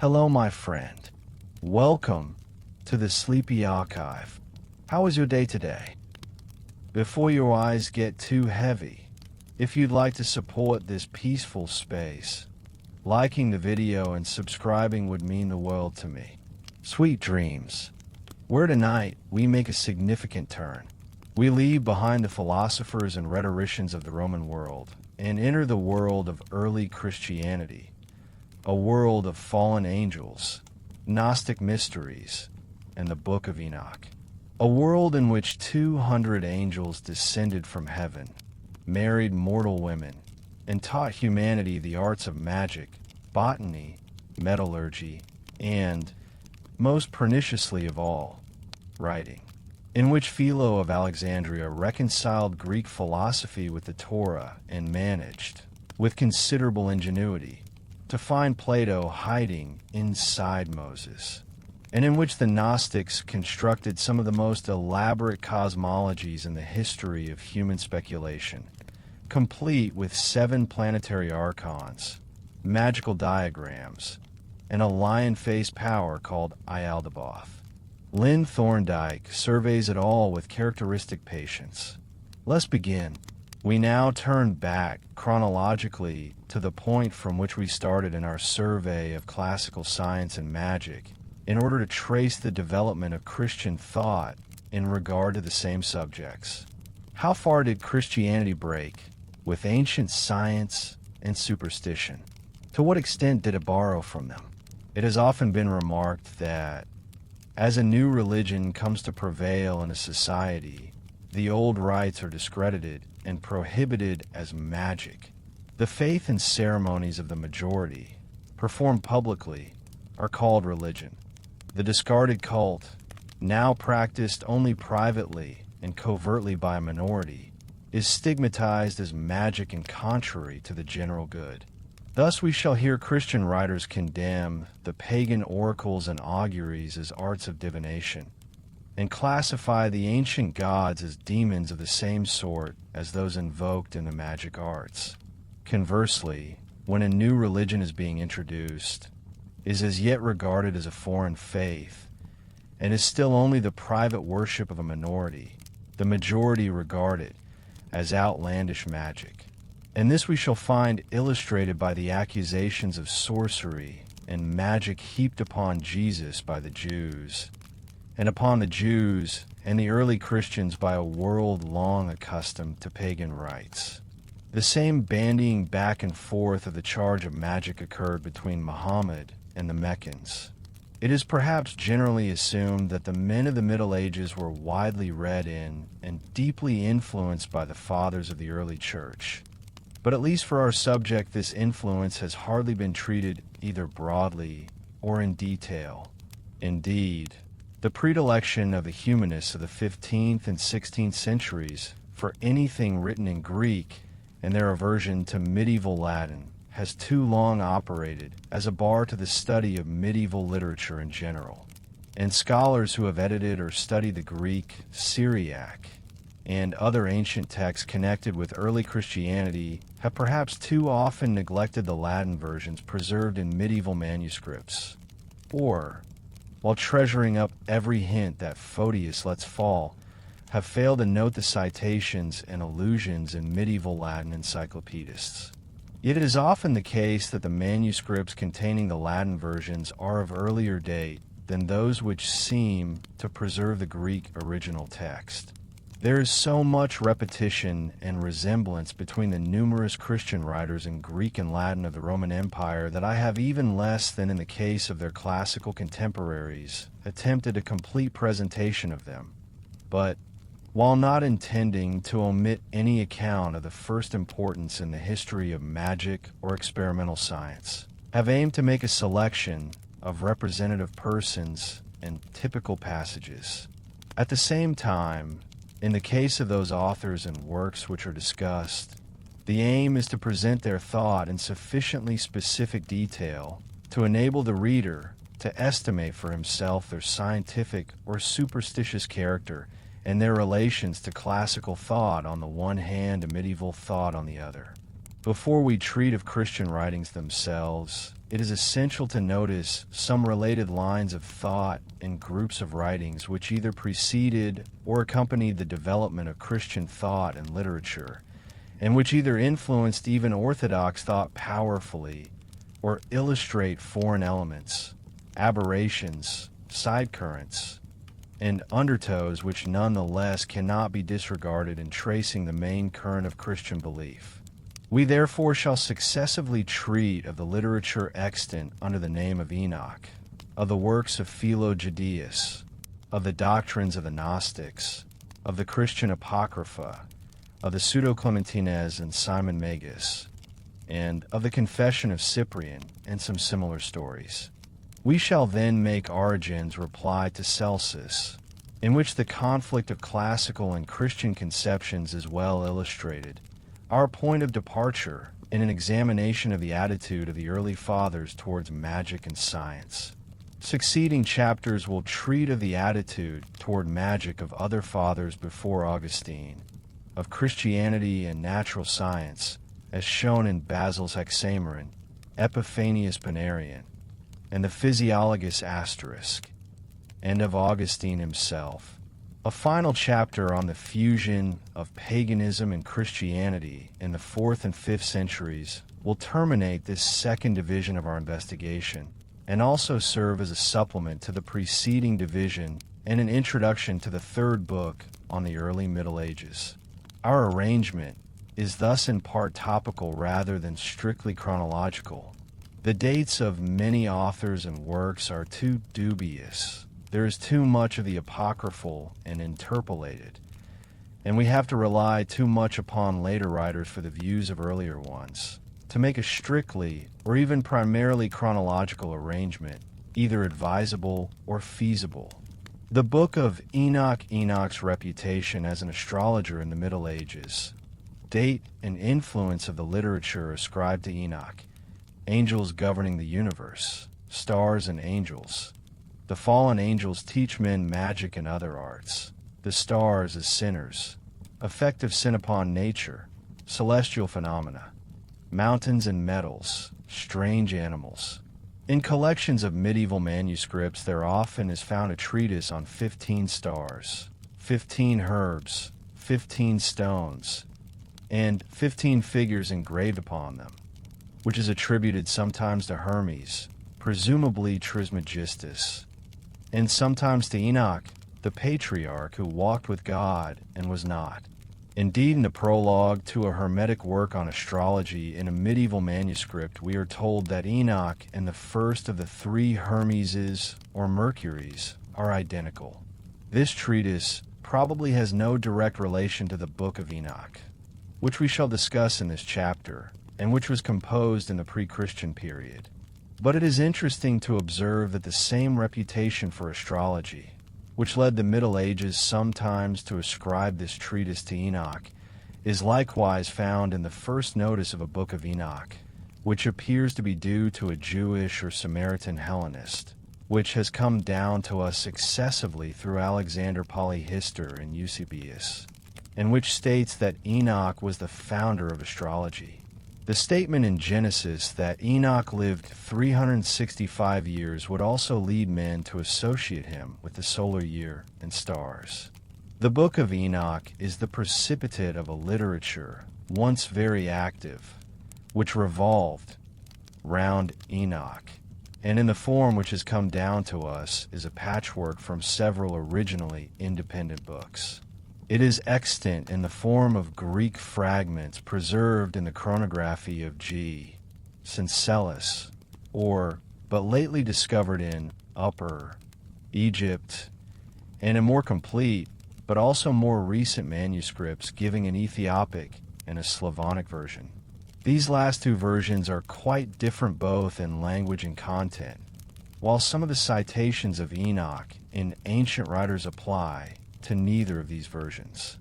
Hello, my friend. Welcome to the Sleepy Archive. How was your day today? Before your eyes get too heavy, if you'd like to support this peaceful space, liking the video and subscribing would mean the world to me. Sweet dreams. Where tonight we make a significant turn. We leave behind the philosophers and rhetoricians of the Roman world and enter the world of early Christianity, a world of fallen angels, Gnostic mysteries, and the Book of Enoch. A world in which 200 angels descended from heaven, married mortal women, and taught humanity the arts of magic, botany, metallurgy, and, most perniciously of all, writing, in which Philo of Alexandria reconciled Greek philosophy with the Torah and managed, with considerable ingenuity, to find Plato hiding inside Moses, and in which the Gnostics constructed some of the most elaborate cosmologies in the history of human speculation, complete with 7 planetary archons, magical diagrams, and a lion-faced power called Ialdabaoth. Lynn Thorndike surveys it all with characteristic patience. Let's begin. We now turn back chronologically to the point from which we started in our survey of classical science and magic in order to trace the development of Christian thought in regard to the same subjects. How far did Christianity break with ancient science and superstition? To what extent did it borrow from them? It has often been remarked that as a new religion comes to prevail in a society, the old rites are discredited and prohibited as magic. The faith and ceremonies of the majority, performed publicly, are called religion. The discarded cult, now practiced only privately and covertly by a minority, is stigmatized as magic and contrary to the general good. Thus we shall hear Christian writers condemn the pagan oracles and auguries as arts of divination, and classify the ancient gods as demons of the same sort as those invoked in the magic arts. Conversely, when a new religion is being introduced, is as yet regarded as a foreign faith, and is still only the private worship of a minority, the majority regard it as outlandish magic. And this we shall find illustrated by the accusations of sorcery and magic heaped upon Jesus by the Jews, and upon the Jews and the early Christians by a world long accustomed to pagan rites. The same bandying back and forth of the charge of magic occurred between Muhammad and the Meccans. It is perhaps generally assumed that the men of the Middle Ages were widely read in and deeply influenced by the fathers of the early church. But at least for our subject, this influence has hardly been treated either broadly or in detail. Indeed, the predilection of the humanists of the 15th and 16th centuries for anything written in Greek and their aversion to medieval Latin has too long operated as a bar to the study of medieval literature in general. And scholars who have edited or studied the Greek, Syriac, and other ancient texts connected with early Christianity have perhaps too often neglected the Latin versions preserved in medieval manuscripts, or, while treasuring up every hint that Photius lets fall, have failed to note the citations and allusions in medieval Latin encyclopedists. Yet it is often the case that the manuscripts containing the Latin versions are of earlier date than those which seem to preserve the Greek original text. There is so much repetition and resemblance between the numerous Christian writers in Greek and Latin of the Roman Empire that I have, even less than in the case of their classical contemporaries, attempted a complete presentation of them. But, while not intending to omit any account of the first importance in the history of magic or experimental science, have aimed to make a selection of representative persons and typical passages. At the same time, in the case of those authors and works which are discussed, the aim is to present their thought in sufficiently specific detail to enable the reader to estimate for himself their scientific or superstitious character and their relations to classical thought on the one hand and medieval thought on the other. Before we treat of Christian writings themselves, it is essential to notice some related lines of thought and groups of writings which either preceded or accompanied the development of Christian thought and literature, and which either influenced even Orthodox thought powerfully or illustrate foreign elements, aberrations, side currents, and undertows which nonetheless cannot be disregarded in tracing the main current of Christian belief. We therefore shall successively treat of the literature extant under the name of Enoch, of the works of Philo Judaeus, of the doctrines of the Gnostics, of the Christian Apocrypha, of the Pseudo-Clementines and Simon Magus, and of the Confession of Cyprian and some similar stories. We shall then make Origen's reply to Celsus, in which the conflict of classical and Christian conceptions is well illustrated, our point of departure in an examination of the attitude of the early fathers towards magic and science. Succeeding chapters will treat of the attitude toward magic of other fathers before Augustine, of Christianity and natural science, as shown in Basil's Hexameron, Epiphanius Panarion, and the Physiologus Asterisk, and of Augustine himself. A final chapter on the fusion of paganism and Christianity in the 4th and 5th centuries will terminate this second division of our investigation, and also serve as a supplement to the preceding division and an introduction to the third book on the early Middle Ages. Our arrangement is thus in part topical rather than strictly chronological. The dates of many authors and works are too dubious. There is too much of the apocryphal and interpolated, and we have to rely too much upon later writers for the views of earlier ones, to make a strictly or even primarily chronological arrangement either advisable or feasible. The Book of Enoch, Enoch's reputation as an astrologer in the Middle Ages, date and influence of the literature ascribed to Enoch, angels governing the universe, stars and angels. The fallen angels teach men magic and other arts, the stars as sinners, effect of sin upon nature, celestial phenomena, mountains and metals, strange animals. In collections of medieval manuscripts there often is found a treatise on 15 stars, 15 herbs, 15 stones, and 15 figures engraved upon them, which is attributed sometimes to Hermes, presumably Trismegistus, and sometimes to Enoch, the patriarch who walked with God and was not. Indeed, in the prologue to a Hermetic work on astrology in a medieval manuscript, we are told that Enoch and the first of the 3 Hermeses or Mercuries are identical. This treatise probably has no direct relation to the Book of Enoch, which we shall discuss in this chapter, and which was composed in the pre-Christian period. But it is interesting to observe that the same reputation for astrology, which led the Middle Ages sometimes to ascribe this treatise to Enoch, is likewise found in the first notice of a Book of Enoch, which appears to be due to a Jewish or Samaritan Hellenist, which has come down to us successively through Alexander Polyhistor and Eusebius, and which states that Enoch was the founder of astrology. The statement in Genesis that Enoch lived 365 years would also lead men to associate him with the solar year and stars. The Book of Enoch is the precipitate of a literature once very active, which revolved round Enoch, and in the form which has come down to us is a patchwork from several originally independent books. It is extant in the form of Greek fragments preserved in the chronography of G. Syncellus, but lately discovered in Upper Egypt, and in more complete, but also more recent manuscripts giving an Ethiopic and a Slavonic version. These last 2 versions are quite different both in language and content, while some of the citations of Enoch in ancient writers apply to neither of these versions.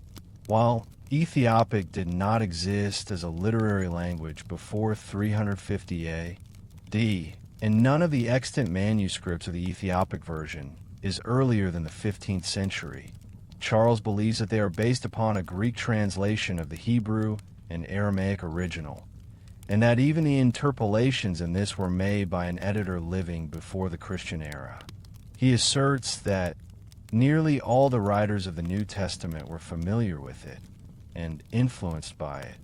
While Ethiopic did not exist as a literary language before 350 A.D., and none of the extant manuscripts of the Ethiopic version is earlier than the 15th century, Charles believes that they are based upon a Greek translation of the Hebrew and Aramaic original, and that even the interpolations in this were made by an editor living before the Christian era. He asserts that nearly all the writers of the New Testament were familiar with it and influenced by it.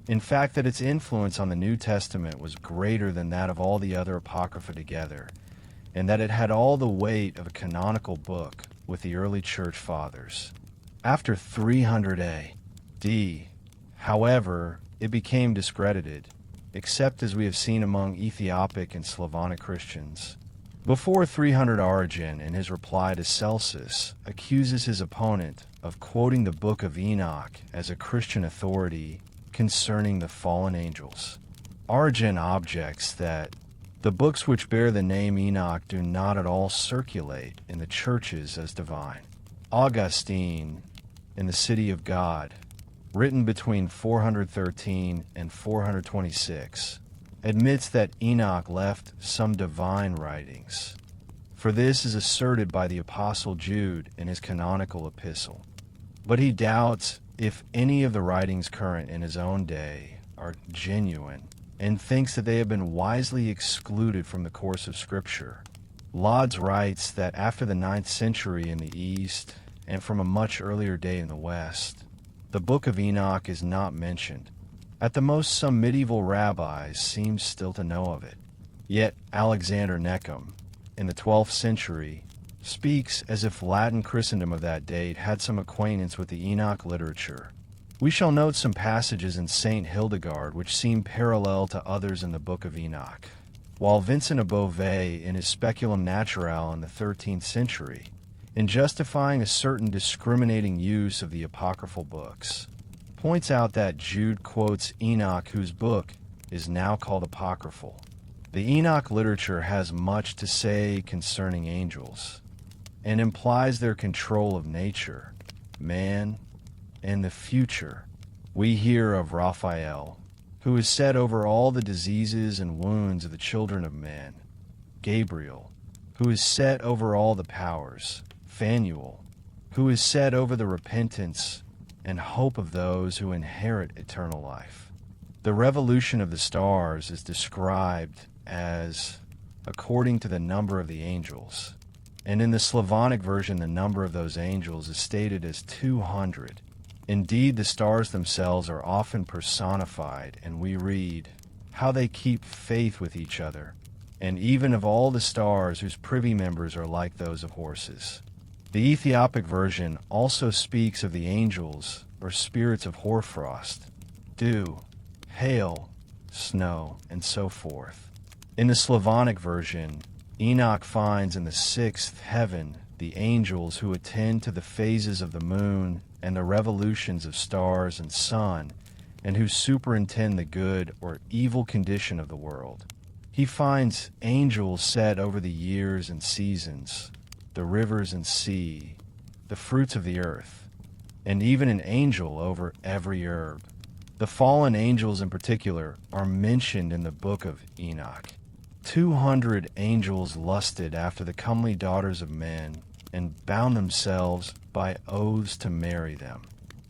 In fact, that its influence on the New Testament was greater than that of all the other Apocrypha together, and that it had all the weight of a canonical book with the early church fathers. After 300 A.D., however, it became discredited, except as we have seen among Ethiopic and Slavonic Christians. Before 300, Origen, in his reply to Celsus, accuses his opponent of quoting the Book of Enoch as a Christian authority concerning the fallen angels. Origen objects that the books which bear the name Enoch do not at all circulate in the churches as divine. Augustine, in The City of God, written between 413 and 426, admits that Enoch left some divine writings, for this is asserted by the Apostle Jude in his canonical epistle. But he doubts if any of the writings current in his own day are genuine, and thinks that they have been wisely excluded from the course of Scripture. Lauds writes that after the 9th century in the East, and from a much earlier date in the West, the Book of Enoch is not mentioned. At the most, some medieval rabbis seem still to know of it. Yet Alexander Neckham, in the 12th century, speaks as if Latin Christendom of that date had some acquaintance with the Enoch literature. We shall note some passages in St. Hildegard which seem parallel to others in the Book of Enoch, while Vincent of Beauvais, in his Speculum Naturale in the 13th century, in justifying a certain discriminating use of the apocryphal books, points out that Jude quotes Enoch, whose book is now called apocryphal. The Enoch literature has much to say concerning angels, and implies their control of nature, man, and the future. We hear of Raphael, who is set over all the diseases and wounds of the children of men, Gabriel, who is set over all the powers, Phanuel, who is set over the repentance and hope of those who inherit eternal life. The revolution of the stars is described as according to the number of the angels, and in the Slavonic version the number of those angels is stated as 200. Indeed, the stars themselves are often personified, and we read how they keep faith with each other, and even of all the stars whose privy members are like those of horses. The Ethiopic version also speaks of the angels, or spirits of hoarfrost, dew, hail, snow, and so forth. In the Slavonic version, Enoch finds in the 6th heaven the angels who attend to the phases of the moon and the revolutions of stars and sun, and who superintend the good or evil condition of the world. He finds angels set over the years and seasons, the rivers and sea, the fruits of the earth, and even an angel over every herb. The fallen angels in particular are mentioned in the Book of Enoch. 200 angels lusted after the comely daughters of men, and bound themselves by oaths to marry them.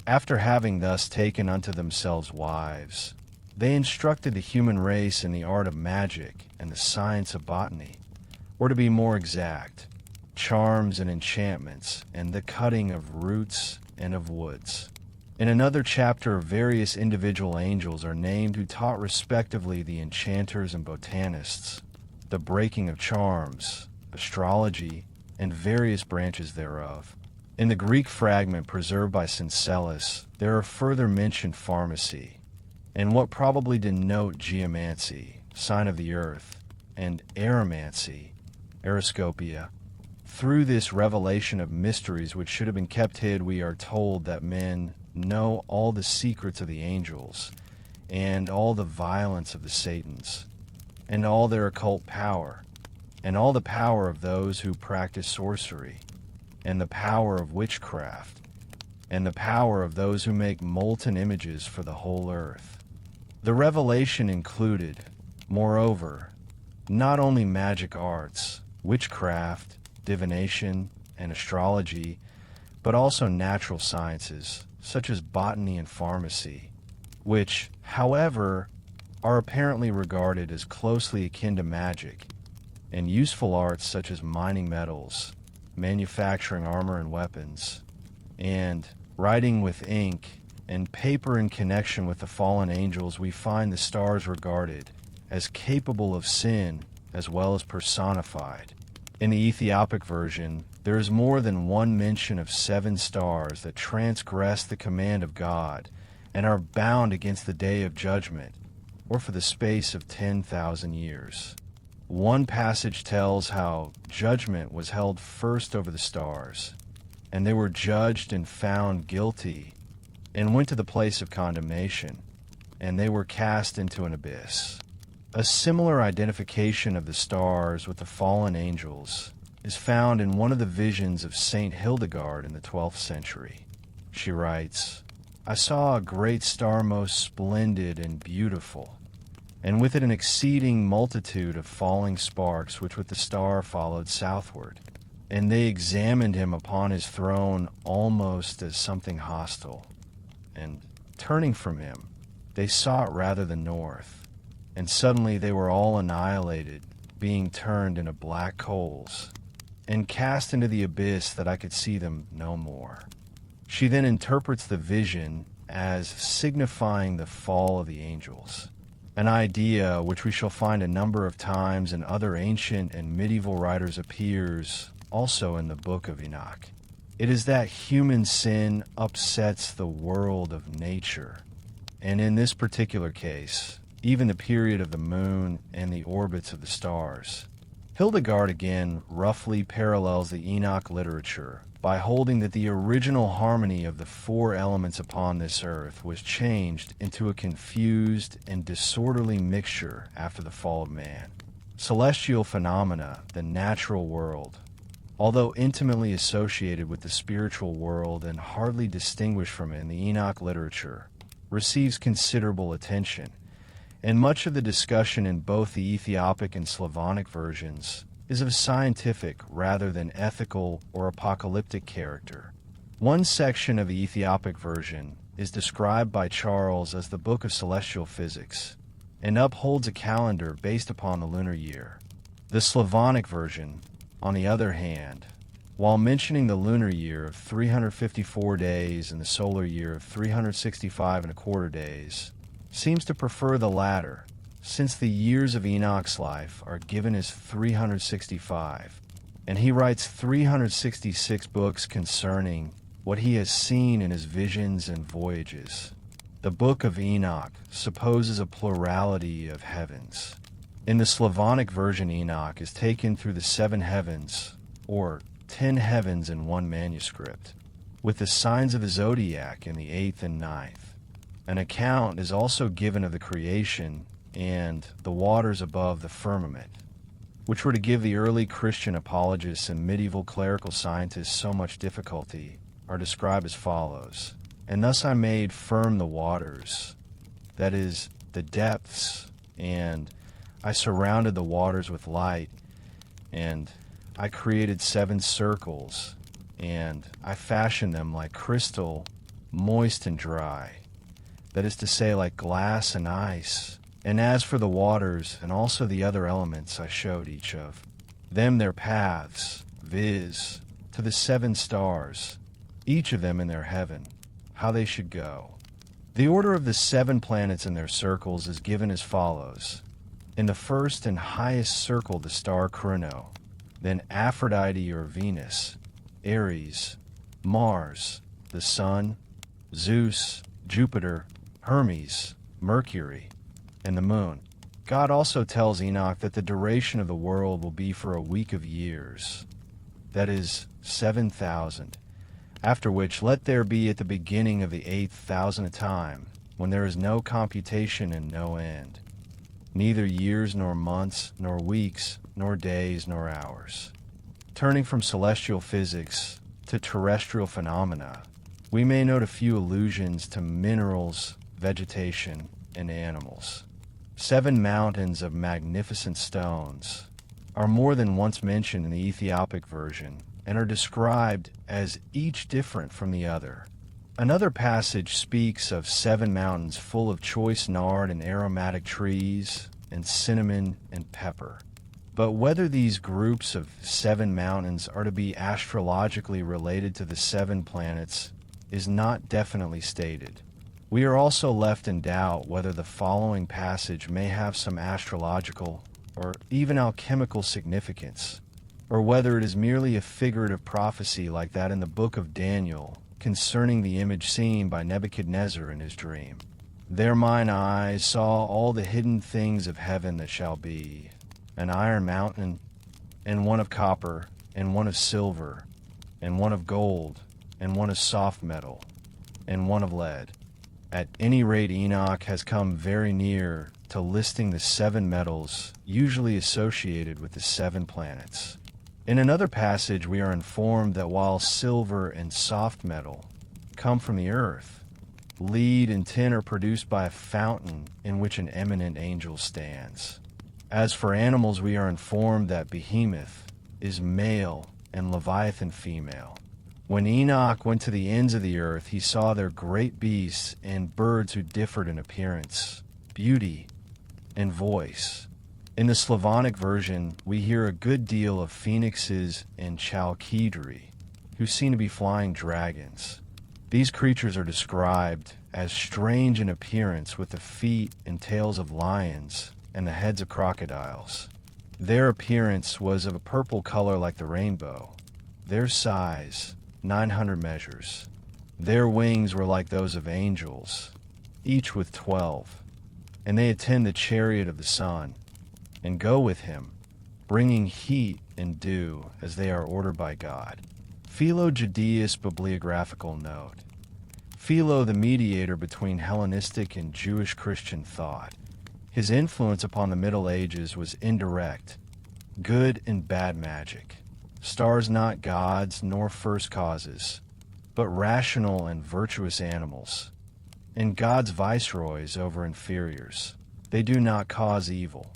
After having thus taken unto themselves wives, they instructed the human race in the art of magic and the science of botany, or to be more exact, charms and enchantments, and the cutting of roots and of woods. In another chapter, various individual angels are named who taught respectively the enchanters and botanists, the breaking of charms, astrology, and various branches thereof. In the Greek fragment preserved by Syncellus, there are further mentioned pharmacy, and what probably denote geomancy, sign of the earth, and aeromancy, aeroscopia. Through this revelation of mysteries which should have been kept hid, we are told that men know all the secrets of the angels, and all the violence of the Satans, and all their occult power, and all the power of those who practice sorcery, and the power of witchcraft, and the power of those who make molten images for the whole earth. The revelation included, moreover, not only magic arts, witchcraft, divination, and astrology, but also natural sciences, such as botany and pharmacy, which, however, are apparently regarded as closely akin to magic, and useful arts such as mining metals, manufacturing armor and weapons, and writing with ink and paper in connection with the fallen angels. We find the stars regarded as capable of sin as well as personified. In the Ethiopic version, there is more than one mention of 7 stars that transgress the command of God and are bound against the day of judgment, or for the space of 10,000 years. One passage tells how judgment was held first over the stars, and they were judged and found guilty, and went to the place of condemnation, and they were cast into an abyss. A similar identification of the stars with the fallen angels is found in one of the visions of Saint Hildegard in the 12th century. She writes, "I saw a great star most splendid and beautiful, and with it an exceeding multitude of falling sparks, which with the star followed southward. And they examined him upon his throne almost as something hostile. And turning from him, they sought rather the north. And suddenly they were all annihilated, being turned into black coals, and cast into the abyss that I could see them no more." She then interprets the vision as signifying the fall of the angels, an idea which we shall find a number of times in other ancient and medieval writers appears also in the Book of Enoch. It is that human sin upsets the world of nature, and in this particular case, even the period of the moon and the orbits of the stars. Hildegard again roughly parallels the Enoch literature by holding that the original harmony of the 4 elements upon this earth was changed into a confused and disorderly mixture after the fall of man. Celestial phenomena, the natural world, although intimately associated with the spiritual world and hardly distinguished from it in the Enoch literature, receives considerable attention, and much of the discussion in both the Ethiopic and Slavonic versions is of scientific rather than ethical or apocalyptic character. One section of the Ethiopic version is described by Charles as the Book of Celestial Physics, and upholds a calendar based upon the lunar year. The Slavonic version, on the other hand, while mentioning the lunar year of 354 days and the solar year of 365 and a quarter days, seems to prefer the latter, since the years of Enoch's life are given as 365, and he writes 366 books concerning what he has seen in his visions and voyages. The Book of Enoch supposes a plurality of heavens. In the Slavonic version, Enoch is taken through the 7 heavens, or 10 heavens in one manuscript, with the signs of the zodiac in the 8th and 9th. An account is also given of the creation and the waters above the firmament, which were to give the early Christian apologists and medieval clerical scientists so much difficulty, are described as follows. "And thus I made firm the waters, that is, the depths, and I surrounded the waters with light, and I created 7 circles, and I fashioned them like crystal, moist and dry, that is to say, like glass and ice. And as for the waters and also the other elements, I showed each of them their paths, viz., to the 7 stars, each of them in their heaven, how they should go. The order of the 7 planets in their circles is given as follows. In the first and highest circle the star Chrono, then Aphrodite or Venus, Aries, Mars, the Sun, Zeus, Jupiter, Hermes, Mercury, and the Moon. God also tells Enoch that the duration of the world will be for a week of years, that is, 7,000, after which let there be at the beginning of the 8,000 a time, when there is no computation and no end, neither years nor months, nor weeks, nor days, nor hours." Turning from celestial physics to terrestrial phenomena, we may note a few allusions to minerals, vegetation, and animals. 7 mountains of magnificent stones are more than once mentioned in the Ethiopic version and are described as each different from the other. Another passage speaks of 7 mountains full of choice nard and aromatic trees, and cinnamon and pepper. But whether these groups of 7 mountains are to be astrologically related to the 7 planets is not definitely stated. We are also left in doubt whether the following passage may have some astrological or even alchemical significance, or whether it is merely a figurative prophecy like that in the Book of Daniel concerning the image seen by Nebuchadnezzar in his dream. There mine eyes saw all the hidden things of heaven that shall be, an iron mountain, and one of copper, and one of silver, and one of gold, and one of soft metal, and one of lead. At any rate, Enoch has come very near to listing the 7 metals usually associated with the 7 planets. In another passage, we are informed that while silver and soft metal come from the earth, lead and tin are produced by a fountain in which an eminent angel stands. As for animals, we are informed that Behemoth is male and Leviathan female. When Enoch went to the ends of the earth, he saw there great beasts and birds who differed in appearance, beauty, and voice. In the Slavonic version, we hear a good deal of phoenixes and chalkidri, who seem to be flying dragons. These creatures are described as strange in appearance, with the feet and tails of lions and the heads of crocodiles. Their appearance was of a purple color like the rainbow. Their size, 900 measures. Their wings were like those of angels, each with 12, and they attend the chariot of the sun, and go with him, bringing heat and dew as they are ordered by God. Philo Judaeus bibliographical note. Philo, the mediator between Hellenistic and Jewish Christian thought. His influence upon the Middle Ages was indirect, good and bad magic. Stars not gods nor first causes, but rational and virtuous animals, and God's viceroys over inferiors. They do not cause evil,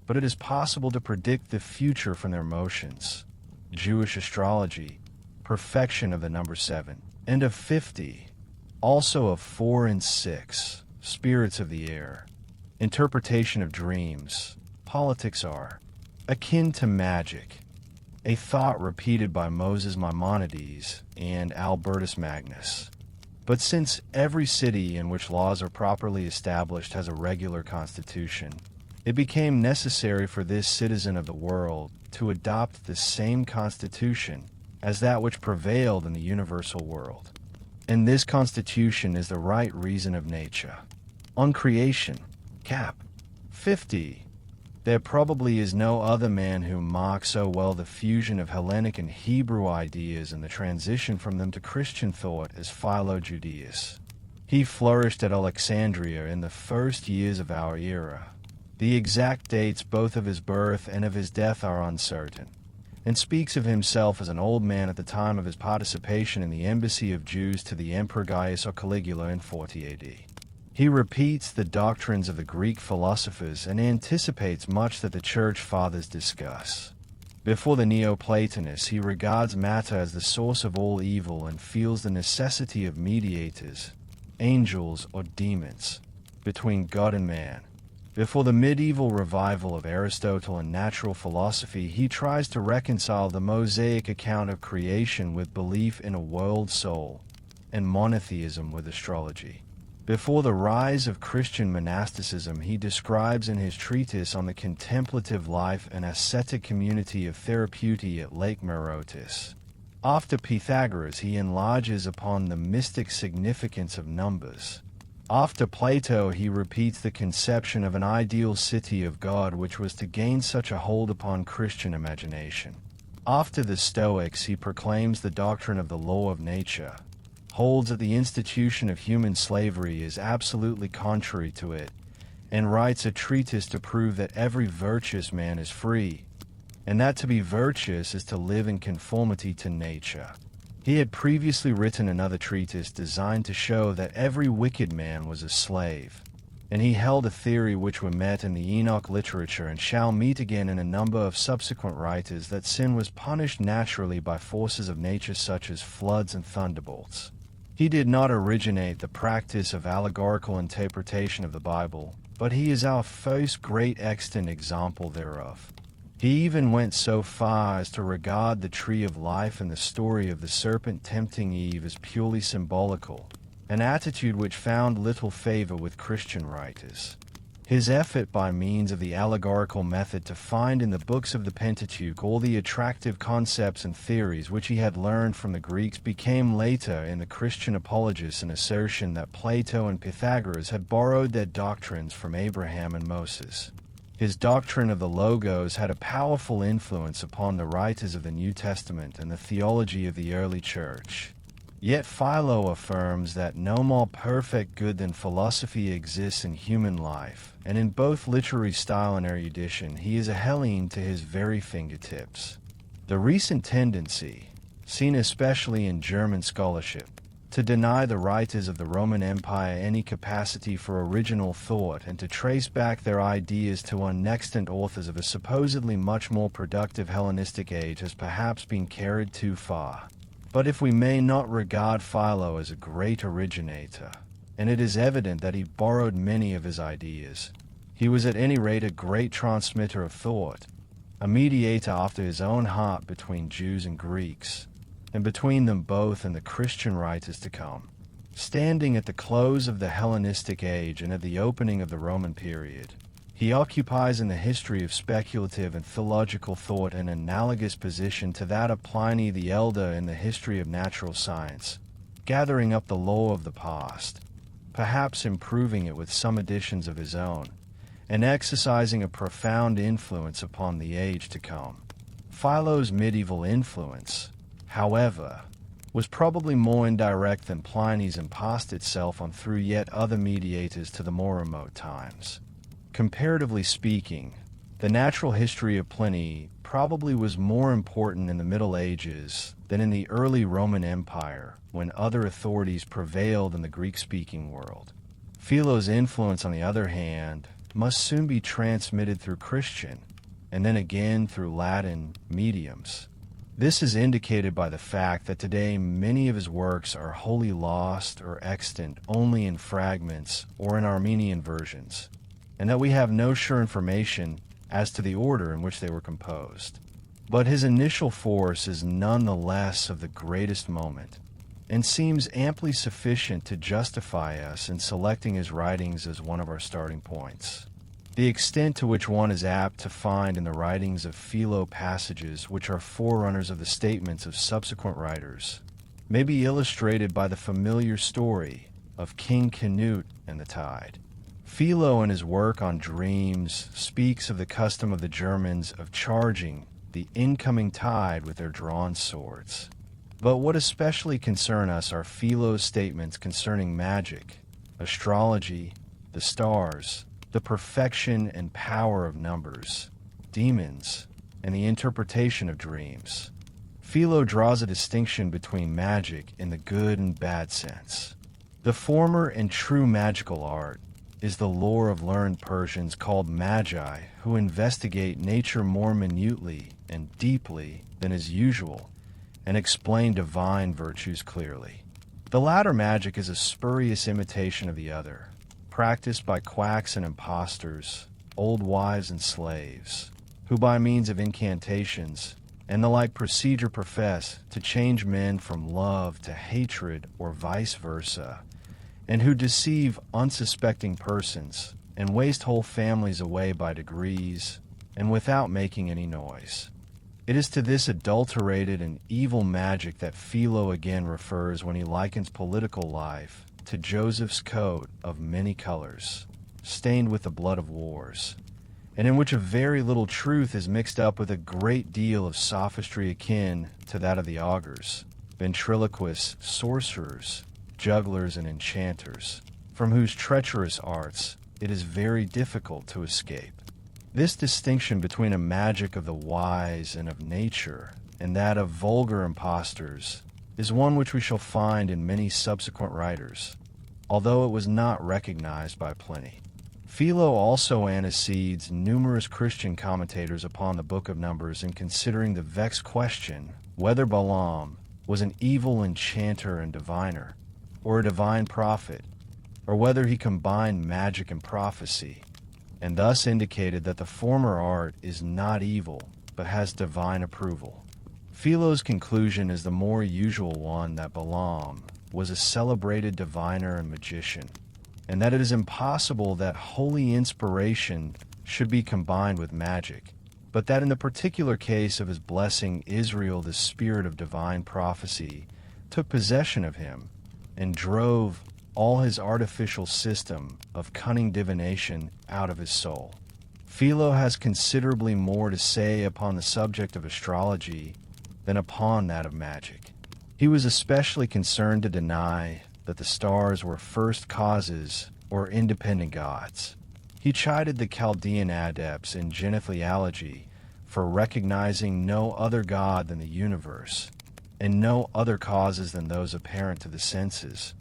but it is possible to predict the future from their motions. Jewish astrology, perfection of the number 7, and of 50, also of 4 and 6, spirits of the air, interpretation of dreams, politics are akin to magic, a thought repeated by Moses Maimonides and Albertus Magnus. But since every city in which laws are properly established has a regular constitution, it became necessary for this citizen of the world to adopt the same constitution as that which prevailed in the universal world. And this constitution is the right reason of nature. On creation, cap. 50. There probably is no other man who marks so well the fusion of Hellenic and Hebrew ideas and the transition from them to Christian thought as Philo Judaeus. He flourished at Alexandria in the first years of our era. The exact dates both of his birth and of his death are uncertain, and speaks of himself as an old man at the time of his participation in the embassy of Jews to the Emperor Gaius or Caligula in 40 AD. He repeats the doctrines of the Greek philosophers and anticipates much that the Church Fathers discuss. Before the Neoplatonists, he regards matter as the source of all evil and feels the necessity of mediators, angels or demons, between God and man. Before the medieval revival of Aristotle and natural philosophy, he tries to reconcile the Mosaic account of creation with belief in a world soul, and monotheism with astrology. Before the rise of Christian monasticism, he describes in his treatise on the contemplative life an ascetic community of therapeuti at Lake Merotis. After Pythagoras, he enlarges upon the mystic significance of numbers. After Plato, he repeats the conception of an ideal city of God which was to gain such a hold upon Christian imagination. After the Stoics, he proclaims the doctrine of the law of nature, holds that the institution of human slavery is absolutely contrary to it, and writes a treatise to prove that every virtuous man is free, and that to be virtuous is to live in conformity to nature. He had previously written another treatise designed to show that every wicked man was a slave, and he held a theory which were met in the Enoch literature and shall meet again in a number of subsequent writers, that sin was punished naturally by forces of nature such as floods and thunderbolts. He did not originate the practice of allegorical interpretation of the Bible, but he is our first great extant example thereof. He even went so far as to regard the tree of life and the story of the serpent tempting Eve as purely symbolical, an attitude which found little favor with Christian writers. His effort by means of the allegorical method to find in the books of the Pentateuch all the attractive concepts and theories which he had learned from the Greeks became later in the Christian apologists an assertion that Plato and Pythagoras had borrowed their doctrines from Abraham and Moses. His doctrine of the Logos had a powerful influence upon the writers of the New Testament and the theology of the early church. Yet Philo affirms that no more perfect good than philosophy exists in human life, and in both literary style and erudition he is a Hellene to his very fingertips. The recent tendency, seen especially in German scholarship, to deny the writers of the Roman Empire any capacity for original thought and to trace back their ideas to unextant authors of a supposedly much more productive Hellenistic age has perhaps been carried too far. But if we may not regard Philo as a great originator, and it is evident that he borrowed many of his ideas, he was at any rate a great transmitter of thought, a mediator after his own heart between Jews and Greeks, and between them both and the Christian writers to come. Standing at the close of the Hellenistic age and at the opening of the Roman period, he occupies in the history of speculative and theological thought an analogous position to that of Pliny the Elder in the history of natural science, gathering up the lore of the past, perhaps improving it with some additions of his own, and exercising a profound influence upon the age to come. Philo's medieval influence, however, was probably more indirect than Pliny's and passed itself on through yet other mediators to the more remote times. Comparatively speaking, the natural history of Pliny probably was more important in the Middle Ages than in the early Roman Empire, when other authorities prevailed in the Greek-speaking world. Philo's influence, on the other hand, must soon be transmitted through Christian, and then again through Latin, mediums. This is indicated by the fact that today many of his works are wholly lost or extant only in fragments or in Armenian versions, and that we have no sure information as to the order in which they were composed. But his initial force is none the less of the greatest moment, and seems amply sufficient to justify us in selecting his writings as one of our starting points. The extent to which one is apt to find in the writings of Philo passages which are forerunners of the statements of subsequent writers may be illustrated by the familiar story of King Canute and the tide. Philo, in his work on dreams, speaks of the custom of the Germans of charging the incoming tide with their drawn swords. But what especially concern us are Philo's statements concerning magic, astrology, the stars, the perfection and power of numbers, demons, and the interpretation of dreams. Philo draws a distinction between magic in the good and bad sense. The former and true magical art is the lore of learned Persians called magi who investigate nature more minutely and deeply than is usual and explain divine virtues clearly. The latter magic is a spurious imitation of the other, practiced by quacks and impostors, old wives and slaves, who by means of incantations and the like procedure profess to change men from love to hatred or vice versa, and who deceive unsuspecting persons and waste whole families away by degrees and without making any noise. It is to this adulterated and evil magic that Philo again refers when he likens political life to Joseph's coat of many colors, stained with the blood of wars, and in which a very little truth is mixed up with a great deal of sophistry akin to that of the augurs, ventriloquists, sorcerers, jugglers, and enchanters, from whose treacherous arts it is very difficult to escape. This distinction between a magic of the wise and of nature and that of vulgar impostors is one which we shall find in many subsequent writers, although it was not recognized by Pliny. Philo also antecedes numerous Christian commentators upon the Book of Numbers in considering the vexed question whether Balaam was an evil enchanter and diviner. or a divine prophet, or whether he combined magic and prophecy, and thus indicated that the former art is not evil, but has divine approval. Philo's conclusion is the more usual one, that Balaam was a celebrated diviner and magician, and that it is impossible that holy inspiration should be combined with magic, but that in the particular case of his blessing Israel, the spirit of divine prophecy took possession of him and drove all his artificial system of cunning divination out of his soul. Philo has considerably more to say upon the subject of astrology than upon that of magic. He was especially concerned to deny that the stars were first causes or independent gods. He chided the Chaldean adepts in genethliology for recognizing no other god than the universe, and no other causes than those apparent to the senses,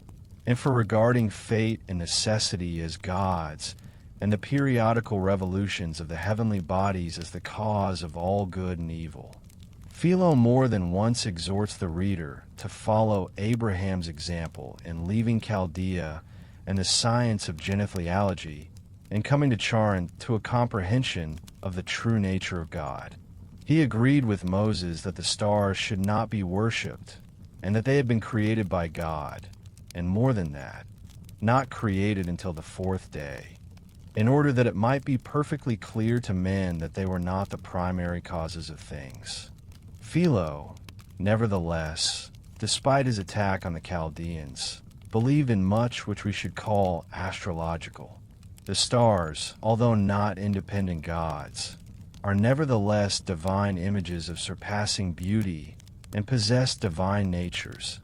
and for regarding fate and necessity as gods, and the periodical revolutions of the heavenly bodies as the cause of all good and evil. Philo more than once exhorts the reader to follow Abraham's example in leaving Chaldea and the science of genethliology and coming to Charon to a comprehension of the true nature of God. He agreed with Moses that the stars should not be worshipped, and that they had been created by God, and more than that, not created until the fourth day, in order that it might be perfectly clear to men that they were not the primary causes of things. Philo, nevertheless, despite his attack on the Chaldeans, believed in much which we should call astrological. The stars, although not independent gods, are nevertheless divine images of surpassing beauty and possess divine natures,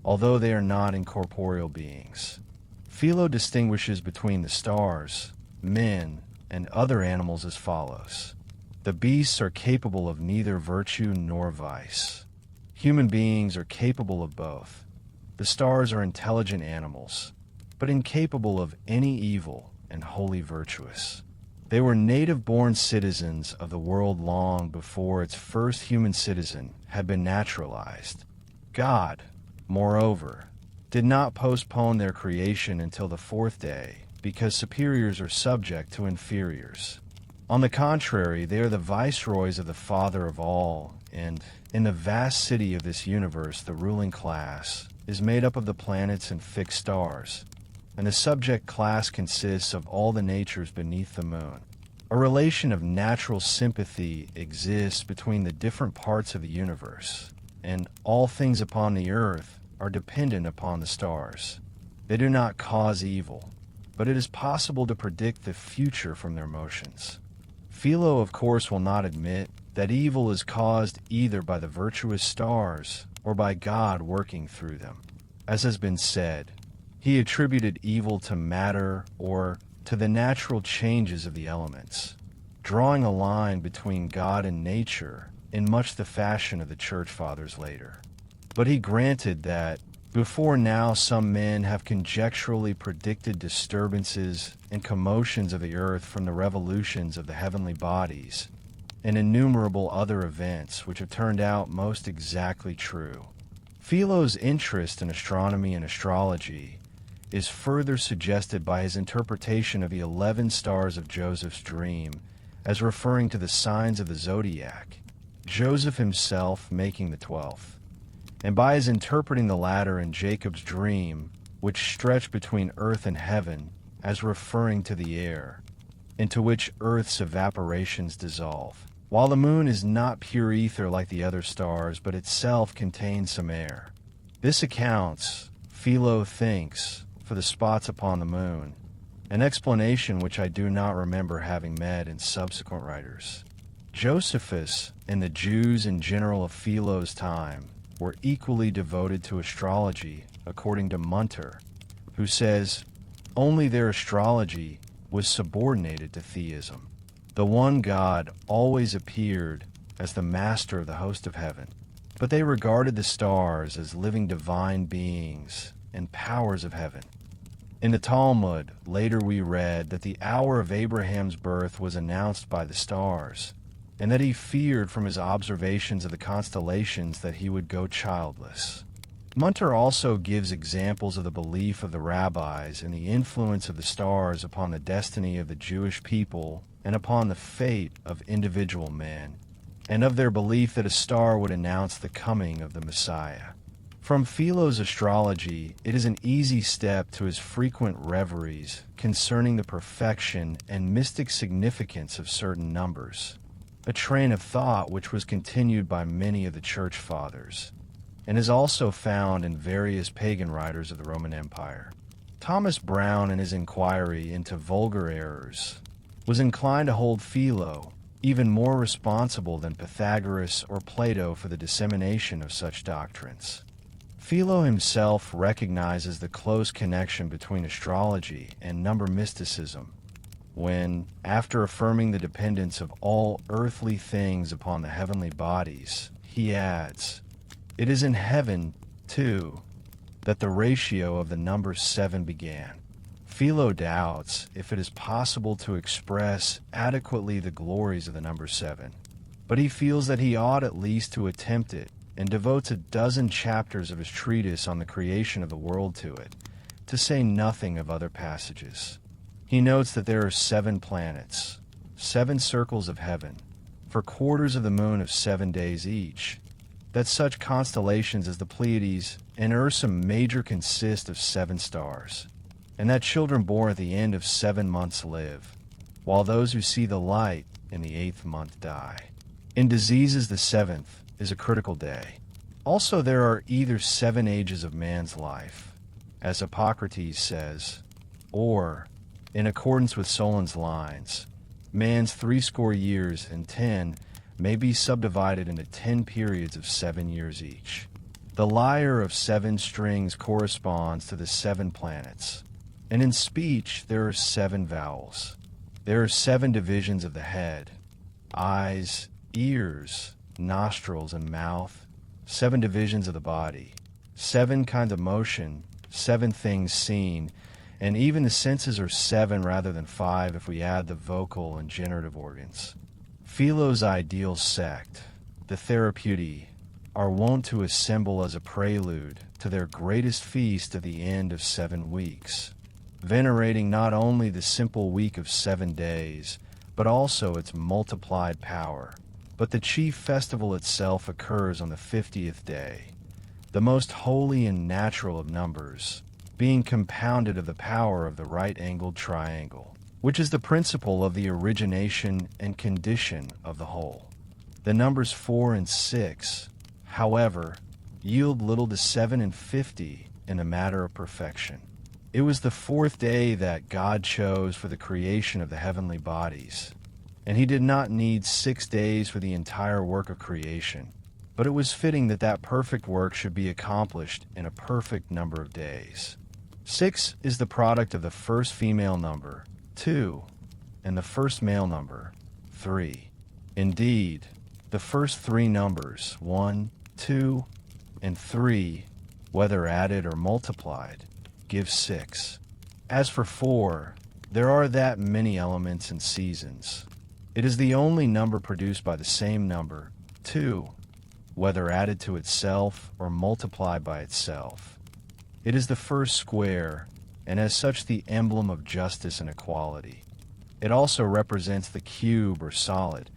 although they are not incorporeal beings. Philo distinguishes between the stars, men, and other animals as follows. The beasts are capable of neither virtue nor vice. Human beings are capable of both. The stars are intelligent animals, but incapable of any evil and wholly virtuous. They were native-born citizens of the world long before its first human citizen had been naturalized. God, moreover, did not postpone their creation until the fourth day, because superiors are subject to inferiors. On the contrary, they are the viceroys of the Father of all, and in the vast city of this universe the ruling class is made up of the planets and fixed stars, and the subject class consists of all the natures beneath the moon. A relation of natural sympathy exists between the different parts of the universe, and all things upon the earth are dependent upon the stars. They do not cause evil, but it is possible to predict the future from their motions. Philo, of course, will not admit that evil is caused either by the virtuous stars or by God working through them. As has been said, he attributed evil to matter or to the natural changes of the elements, drawing a line between God and nature in much the fashion of the Church Fathers later. But he granted that before now some men have conjecturally predicted disturbances and commotions of the earth from the revolutions of the heavenly bodies, and innumerable other events which have turned out most exactly true. Philo's interest in astronomy and astrology is further suggested by his interpretation of the 11 stars of Joseph's dream as referring to the signs of the zodiac, Joseph himself making the 12th, and by his interpreting the latter in Jacob's dream, which stretched between earth and heaven, as referring to the air, into which earth's evaporations dissolve, while the moon is not pure ether like the other stars, but itself contains some air. This accounts, Philo thinks, for the spots upon the moon, an explanation which I do not remember having met in subsequent writers. Josephus and the Jews in general of Philo's time were equally devoted to astrology, according to Munter, who says, only their astrology was subordinated to theism. The one God always appeared as the master of the host of heaven, but they regarded the stars as living divine beings and powers of heaven. In the Talmud, later we read that the hour of Abraham's birth was announced by the stars, and that he feared from his observations of the constellations that he would go childless. Munter also gives examples of the belief of the rabbis and the influence of the stars upon the destiny of the Jewish people and upon the fate of individual men, and of their belief that a star would announce the coming of the Messiah. From Philo's astrology, it is an easy step to his frequent reveries concerning the perfection and mystic significance of certain numbers, a train of thought which was continued by many of the Church Fathers, and is also found in various pagan writers of the Roman Empire. Thomas Brown, in his inquiry into vulgar errors, was inclined to hold Philo even more responsible than Pythagoras or Plato for the dissemination of such doctrines. Philo himself recognizes the close connection between astrology and number mysticism when, after affirming the dependence of all earthly things upon the heavenly bodies, he adds, "It is in heaven, too, that the ratio of the number 7 began." Philo doubts if it is possible to express adequately the glories of the number 7, but he feels that he ought at least to attempt it, and devotes a dozen chapters of his treatise on the creation of the world to it, to say nothing of other passages. He notes that there are 7 planets, 7 circles of heaven, for quarters of the moon of 7 days each, that such constellations as the Pleiades and Ursa Major consist of 7 stars, and that children born at the end of 7 months live, while those who see the light in the 8th month die. In diseases, the 7th is a critical day. Also, there are either 7 ages of man's life, as Hippocrates says, or, in accordance with Solon's lines, man's 80 years and 10 may be subdivided into 10 periods of 7 years each. The lyre of 7 strings corresponds to the 7 planets, and in speech there are 7 vowels. There are 7 divisions of the head, eyes, ears, nostrils, and mouth, 7 divisions of the body, 7 kinds of motion, 7 things seen, and even the senses are 7 rather than 5 if we add the vocal and generative organs. Philo's ideal sect, the Therapeutae, are wont to assemble as a prelude to their greatest feast at the end of 7 weeks, venerating not only the simple week of 7 days, but also its multiplied power. But the chief festival itself occurs on the 50th day, the most holy and natural of numbers, being compounded of the power of the right-angled triangle, which is the principle of the origination and condition of the whole. The numbers 4 and 6, however, yield little to 7 and 50 in the matter of perfection. It was the 4th day that God chose for the creation of the heavenly bodies, and he did not need 6 days for the entire work of creation, but it was fitting that that perfect work should be accomplished in a perfect number of days. 6 is the product of the first female number, 2, and the first male number, 3. Indeed, the first 3 numbers, 1, 2, and 3, whether added or multiplied, give 6. As for 4, there are that many elements and seasons. It is the only number produced by the same number, 2, whether added to itself or multiplied by itself. It is the first square, and as such the emblem of justice and equality. It also represents the cube or solid,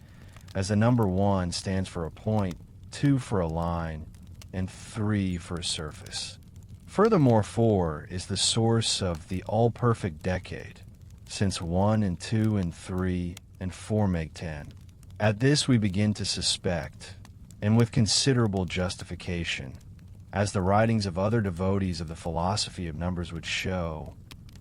as the number 1 stands for a point, 2 for a line, and 3 for a surface. Furthermore, 4 is the source of the all-perfect decade, since 1 and 2 and 3 and 4 make 10. At this we begin to suspect, and with considerable justification, as the writings of other devotees of the philosophy of numbers would show,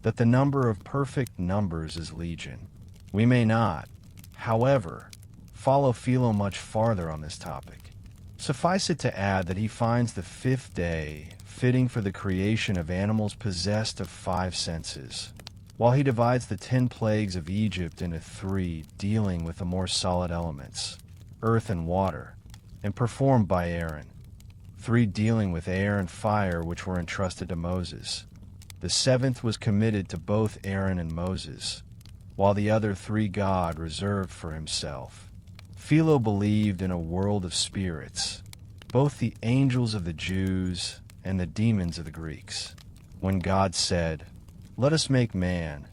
that the number of perfect numbers is legion. We may not, however, follow Philo much farther on this topic. Suffice it to add that he finds the 5th day fitting for the creation of animals possessed of 5 senses, while he divides the 10 plagues of Egypt into 3 dealing with the more solid elements, earth and water, and performed by Aaron, 3 dealing with air and fire which were entrusted to Moses. The 7th was committed to both Aaron and Moses, while the other 3 God reserved for himself. Philo believed in a world of spirits, both the angels of the Jews and the demons of the Greeks. When God said, "Let us make man,"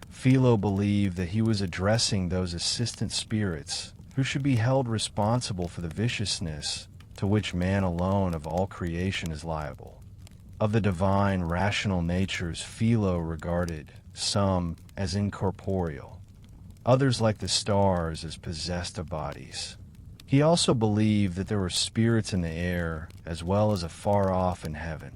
Philo believed that he was addressing those assistant spirits who should be held responsible for the viciousness to which man alone of all creation is liable. Of the divine rational natures, Philo regarded some as incorporeal, others like the stars as possessed of bodies. He also believed that there were spirits in the air as well as afar off in heaven.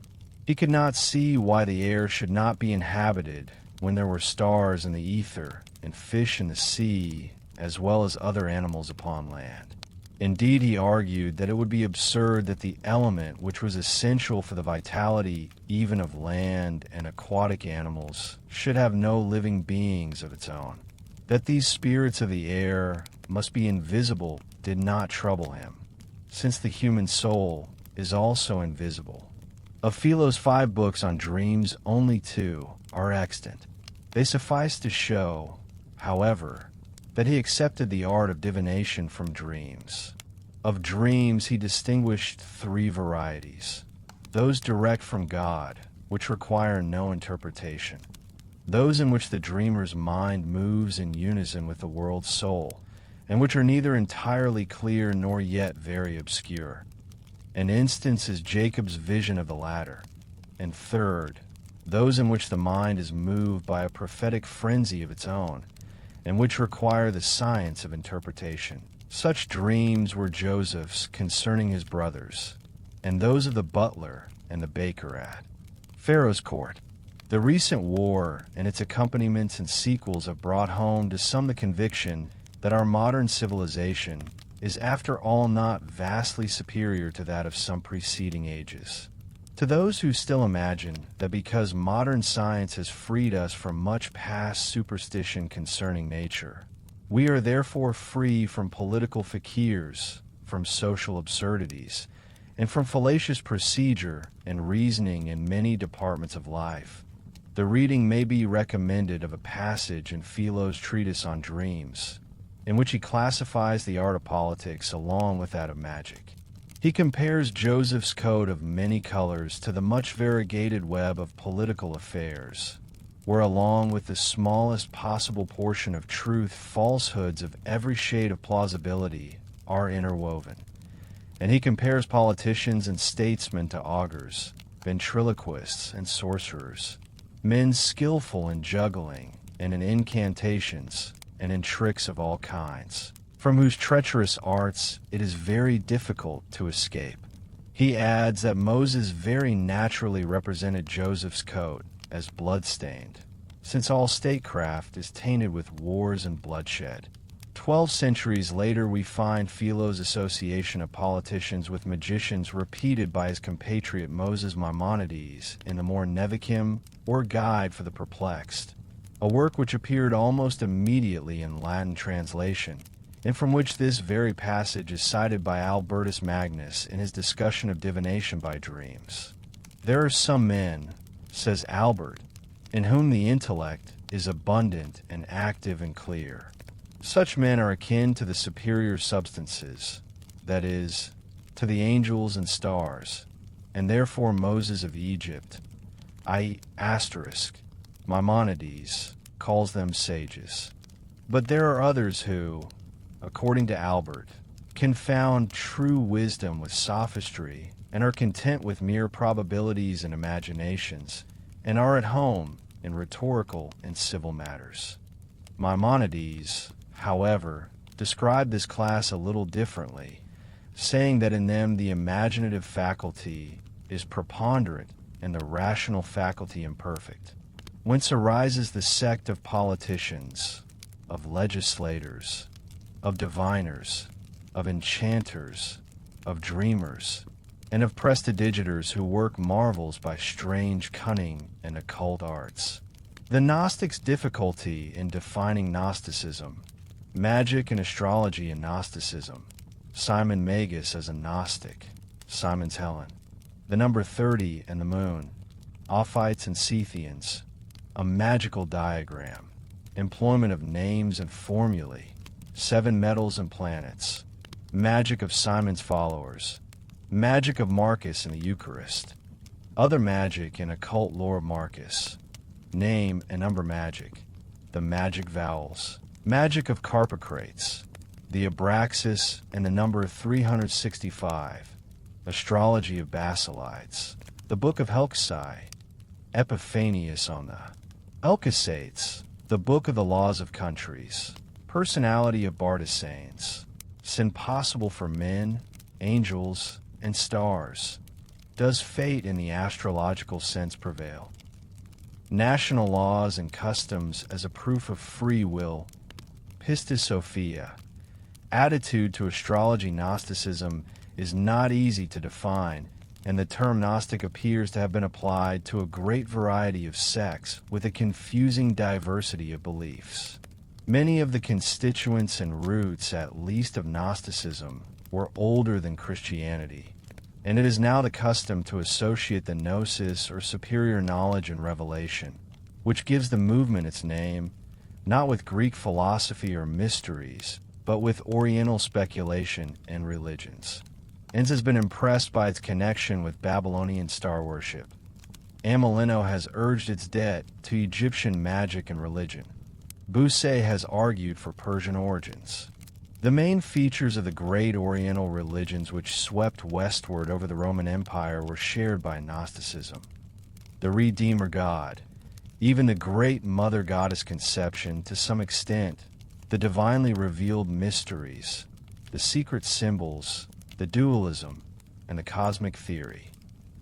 He could not see why the air should not be inhabited when there were stars in the ether and fish in the sea as well as other animals upon land. Indeed, he argued that it would be absurd that the element which was essential for the vitality even of land and aquatic animals should have no living beings of its own. That these spirits of the air must be invisible did not trouble him, since the human soul is also invisible. Of Philo's 5 books on dreams, only 2 are extant. They suffice to show, however, that he accepted the art of divination from dreams. Of dreams he distinguished 3 varieties: those direct from God, which require no interpretation; those in which the dreamer's mind moves in unison with the world's soul, and which are neither entirely clear nor yet very obscure. An instance is Jacob's vision of the latter. And third, those in which the mind is moved by a prophetic frenzy of its own, and which require the science of interpretation. Such dreams were Joseph's concerning his brothers, and those of the butler and the baker at Pharaoh's court. The recent war and its accompaniments and sequels have brought home to some the conviction that our modern civilization is after all not vastly superior to that of some preceding ages. To those who still imagine that because modern science has freed us from much past superstition concerning nature, we are therefore free from political fakirs, from social absurdities, and from fallacious procedure and reasoning in many departments of life, the reading may be recommended of a passage in Philo's treatise on dreams, in which he classifies the art of politics along with that of magic. He compares Joseph's coat of many colors to the much variegated web of political affairs, where along with the smallest possible portion of truth, falsehoods of every shade of plausibility are interwoven. And he compares politicians and statesmen to augurs, ventriloquists and sorcerers, men skillful in juggling and in incantations and in tricks of all kinds, from whose treacherous arts it is very difficult to escape. He adds that Moses very naturally represented Joseph's coat as blood-stained, since all statecraft is tainted with wars and bloodshed. 12 centuries later, we find Philo's association of politicians with magicians repeated by his compatriot Moses Maimonides in the More Nevicum, or Guide for the Perplexed, a work which appeared almost immediately in Latin translation, and from which this very passage is cited by Albertus Magnus in his discussion of divination by dreams. There are some men, says Albert, in whom the intellect is abundant and active and clear. Such men are akin to the superior substances, that is, to the angels and stars, and therefore Moses of Egypt, i.e. Maimonides, calls them sages. But there are others who, according to Albert, confound true wisdom with sophistry and are content with mere probabilities and imaginations, and are at home in rhetorical and civil matters. Maimonides, however, described this class a little differently, saying that in them the imaginative faculty is preponderant and the rational faculty imperfect, whence arises the sect of politicians, of legislators, of diviners, of enchanters, of dreamers, and of prestidigitors who work marvels by strange cunning and occult arts. The Gnostics' difficulty in defining Gnosticism, magic and astrology in Gnosticism, Simon Magus as a Gnostic, Simon's Helen, the number 30 and the moon, Ophites and Scythians, a magical diagram, employment of names and formulae, 7 metals and planets, magic of Simon's followers, magic of Marcus in the Eucharist, Other magic and occult lore: Marcus. Name and number magic. The magic vowels. Magic of Carpocrates. The Abraxas and the number 365. Astrology of Basilides. The Book of Helcasi. Epiphanius on the Elcasates. The Book of the Laws of Countries. Personality of Bartisanes. Sin possible for men, angels, and stars. Does fate in the astrological sense prevail? National laws and customs as a proof of free will. Pistis Sophia. Attitude to astrology. Gnosticism is not easy to define, and the term Gnostic appears to have been applied to a great variety of sects with a confusing diversity of beliefs. Many of the constituents and roots, at least of Gnosticism, were older than Christianity, and it is now the custom to associate the gnosis or superior knowledge and revelation, which gives the movement its name, not with Greek philosophy or mysteries, but with Oriental speculation and religions. Enns has been impressed by its connection with Babylonian star worship. Amelino has urged its debt to Egyptian magic and religion. Bousset has argued for Persian origins. The main features of the great Oriental religions which swept westward over the Roman Empire were shared by Gnosticism. The Redeemer God, even the great Mother Goddess conception to some extent, the divinely revealed mysteries, the secret symbols, the dualism, and the cosmic theory.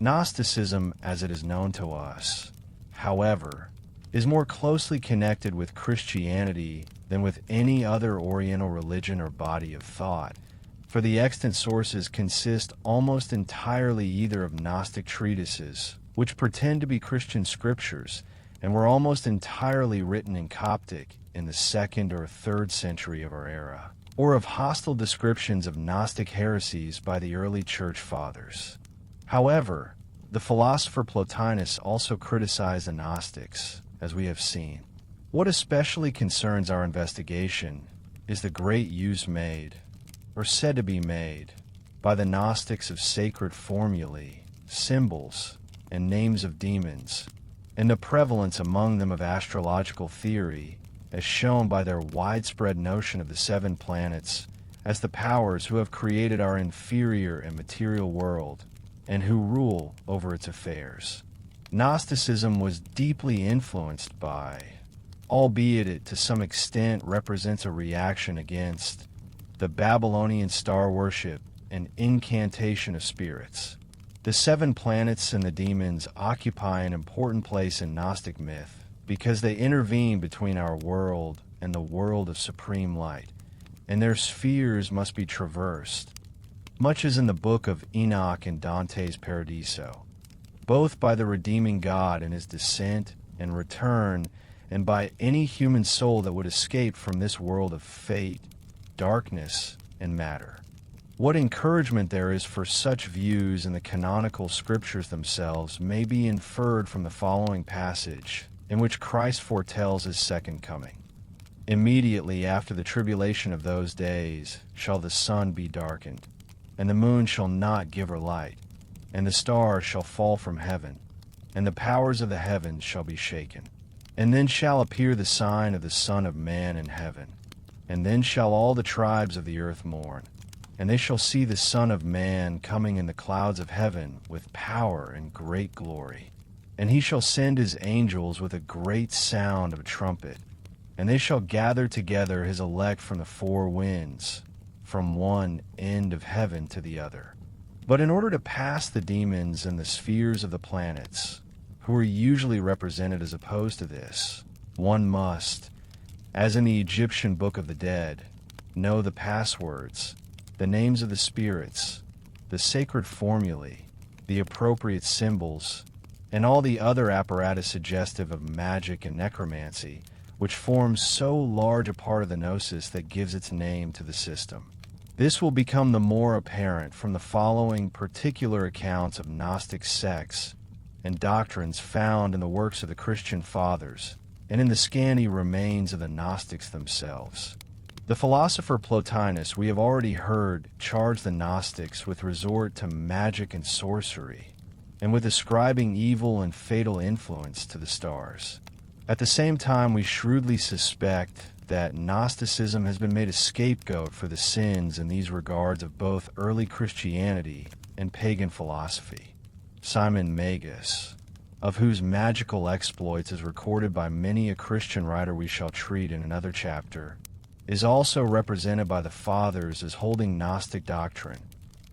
Gnosticism, as it is known to us, however, is more closely connected with Christianity than with any other Oriental religion or body of thought, for the extant sources consist almost entirely either of Gnostic treatises, which pretend to be Christian scriptures, and were almost entirely written in Coptic in the 2nd or 3rd century of our era, or of hostile descriptions of Gnostic heresies by the early Church Fathers. However, the philosopher Plotinus also criticized the Gnostics, as we have seen. What especially concerns our investigation is the great use made, or said to be made, by the Gnostics of sacred formulae, symbols, and names of demons, and the prevalence among them of astrological theory, as shown by their widespread notion of the 7 planets as the powers who have created our inferior and material world, and who rule over its affairs. Gnosticism was deeply influenced by, albeit it to some extent represents a reaction against, the Babylonian star worship and incantation of spirits. The 7 planets and the demons occupy an important place in Gnostic myth because they intervene between our world and the world of supreme light, and their spheres must be traversed, much as in the Book of Enoch and Dante's Paradiso, both by the redeeming God in his descent and return, and by any human soul that would escape from this world of fate, darkness, and matter. What encouragement there is for such views in the canonical scriptures themselves may be inferred from the following passage, in which Christ foretells his second coming. Immediately after the tribulation of those days shall the sun be darkened, and the moon shall not give her light, and the stars shall fall from heaven, and the powers of the heavens shall be shaken. And then shall appear the sign of the Son of Man in heaven, and then shall all the tribes of the earth mourn, and they shall see the Son of Man coming in the clouds of heaven with power and great glory. And he shall send his angels with a great sound of a trumpet, and they shall gather together his elect from the 4 winds, from one end of heaven to the other. But in order to pass the demons and the spheres of the planets, who are usually represented as opposed to this, one must, as in the Egyptian Book of the Dead, know the passwords, the names of the spirits, the sacred formulae, the appropriate symbols, and all the other apparatus suggestive of magic and necromancy, which forms so large a part of the gnosis that gives its name to the system. This will become the more apparent from the following particular accounts of Gnostic sects and doctrines found in the works of the Christian Fathers and in the scanty remains of the Gnostics themselves. The philosopher Plotinus, we have already heard, charged the Gnostics with resort to magic and sorcery, and with ascribing evil and fatal influence to the stars. At the same time, we shrewdly suspect that Gnosticism has been made a scapegoat for the sins in these regards of both early Christianity and pagan philosophy. Simon Magus, of whose magical exploits is recorded by many a Christian writer we shall treat in another chapter, is also represented by the Fathers as holding Gnostic doctrine,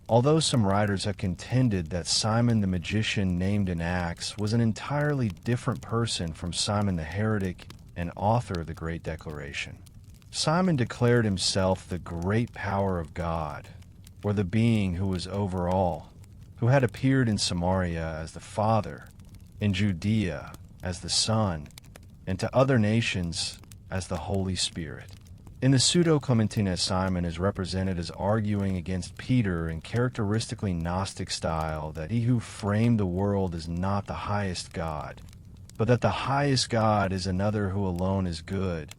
although some writers have contended that Simon the magician named in Acts was an entirely different person from Simon the heretic and author of the Great Declaration. Simon declared himself the great power of God, or the being who was over all, who had appeared in Samaria as the Father, in Judea as the Son, and to other nations as the Holy Spirit. In the Pseudo-Clementina, Simon is represented as arguing against Peter in characteristically Gnostic style that he who framed the world is not the highest God, but that the highest God is another who alone is good,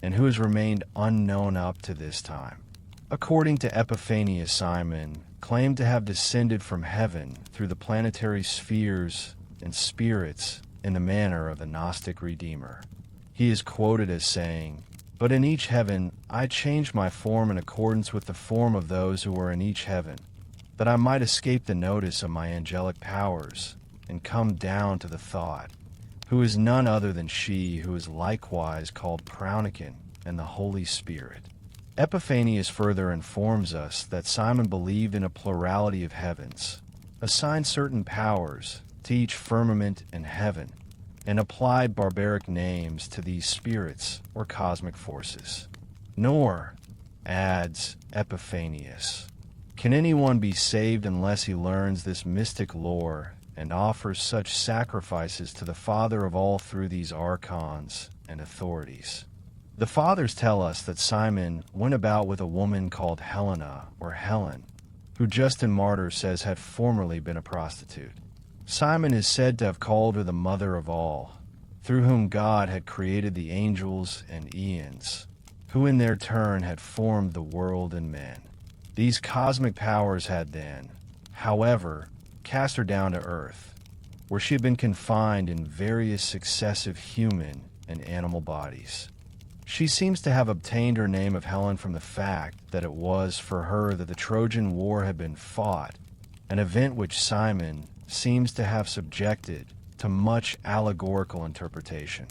and who has remained unknown up to this time. According to Epiphanius, Simon claimed to have descended from heaven through the planetary spheres and spirits in the manner of the Gnostic Redeemer. He is quoted as saying, "But in each heaven I changed my form in accordance with the form of those who were in each heaven, that I might escape the notice of my angelic powers, and come down to the thought, who is none other than she who is likewise called Prounican and the Holy Spirit." Epiphanius further informs us that Simon believed in a plurality of heavens, assigned certain powers to each firmament and heaven, and applied barbaric names to these spirits or cosmic forces. Nor, adds Epiphanius, can anyone be saved unless he learns this mystic lore and offers such sacrifices to the Father of all through these archons and authorities. The Fathers tell us that Simon went about with a woman called Helena or Helen, who Justin Martyr says had formerly been a prostitute. Simon is said to have called her the mother of all, through whom God had created the angels and eons, who in their turn had formed the world and men. These cosmic powers had then, however, cast her down to earth, where she had been confined in various successive human and animal bodies. She seems to have obtained her name of Helen from the fact that it was for her that the Trojan War had been fought, an event which Simon seems to have subjected to much allegorical interpretation.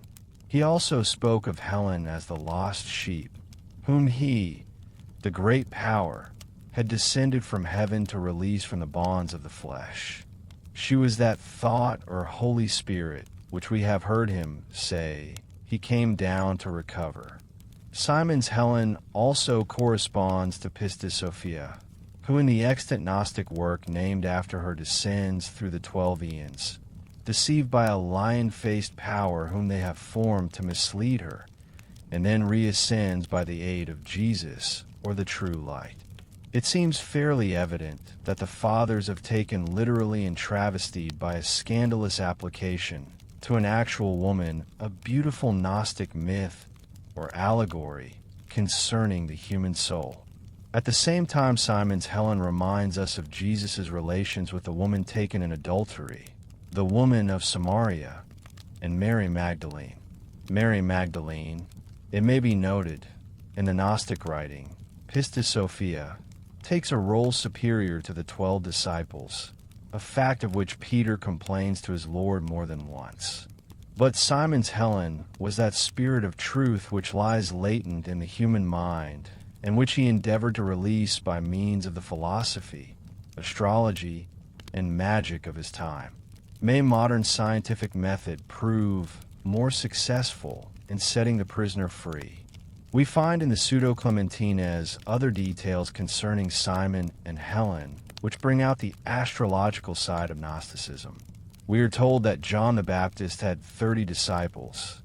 He also spoke of Helen as the lost sheep, whom he, the great power, had descended from heaven to release from the bonds of the flesh. She was that thought or Holy Spirit which we have heard him say he came down to recover. Simon's Helen also corresponds to Pistis Sophia, who in the extant Gnostic work named after her descends through the 12 eons, deceived by a lion-faced power whom they have formed to mislead her, and then reascends by the aid of Jesus or the true light. It seems fairly evident that the Fathers have taken literally and travestied by a scandalous application to an actual woman a beautiful Gnostic myth or allegory concerning the human soul. At the same time, Simon's Helen reminds us of Jesus' relations with the woman taken in adultery, the woman of Samaria, and Mary Magdalene. Mary Magdalene, it may be noted, in the Gnostic writing, Pistis Sophia, takes a role superior to the 12 disciples, a fact of which Peter complains to his Lord more than once. But Simon's Helen was that spirit of truth which lies latent in the human mind, and which he endeavored to release by means of the philosophy, astrology, and magic of his time. May modern scientific method prove more successful in setting the prisoner free? We find in the Pseudo-Clementines other details concerning Simon and Helen, which bring out the astrological side of Gnosticism. We are told that John the Baptist had 30 disciples,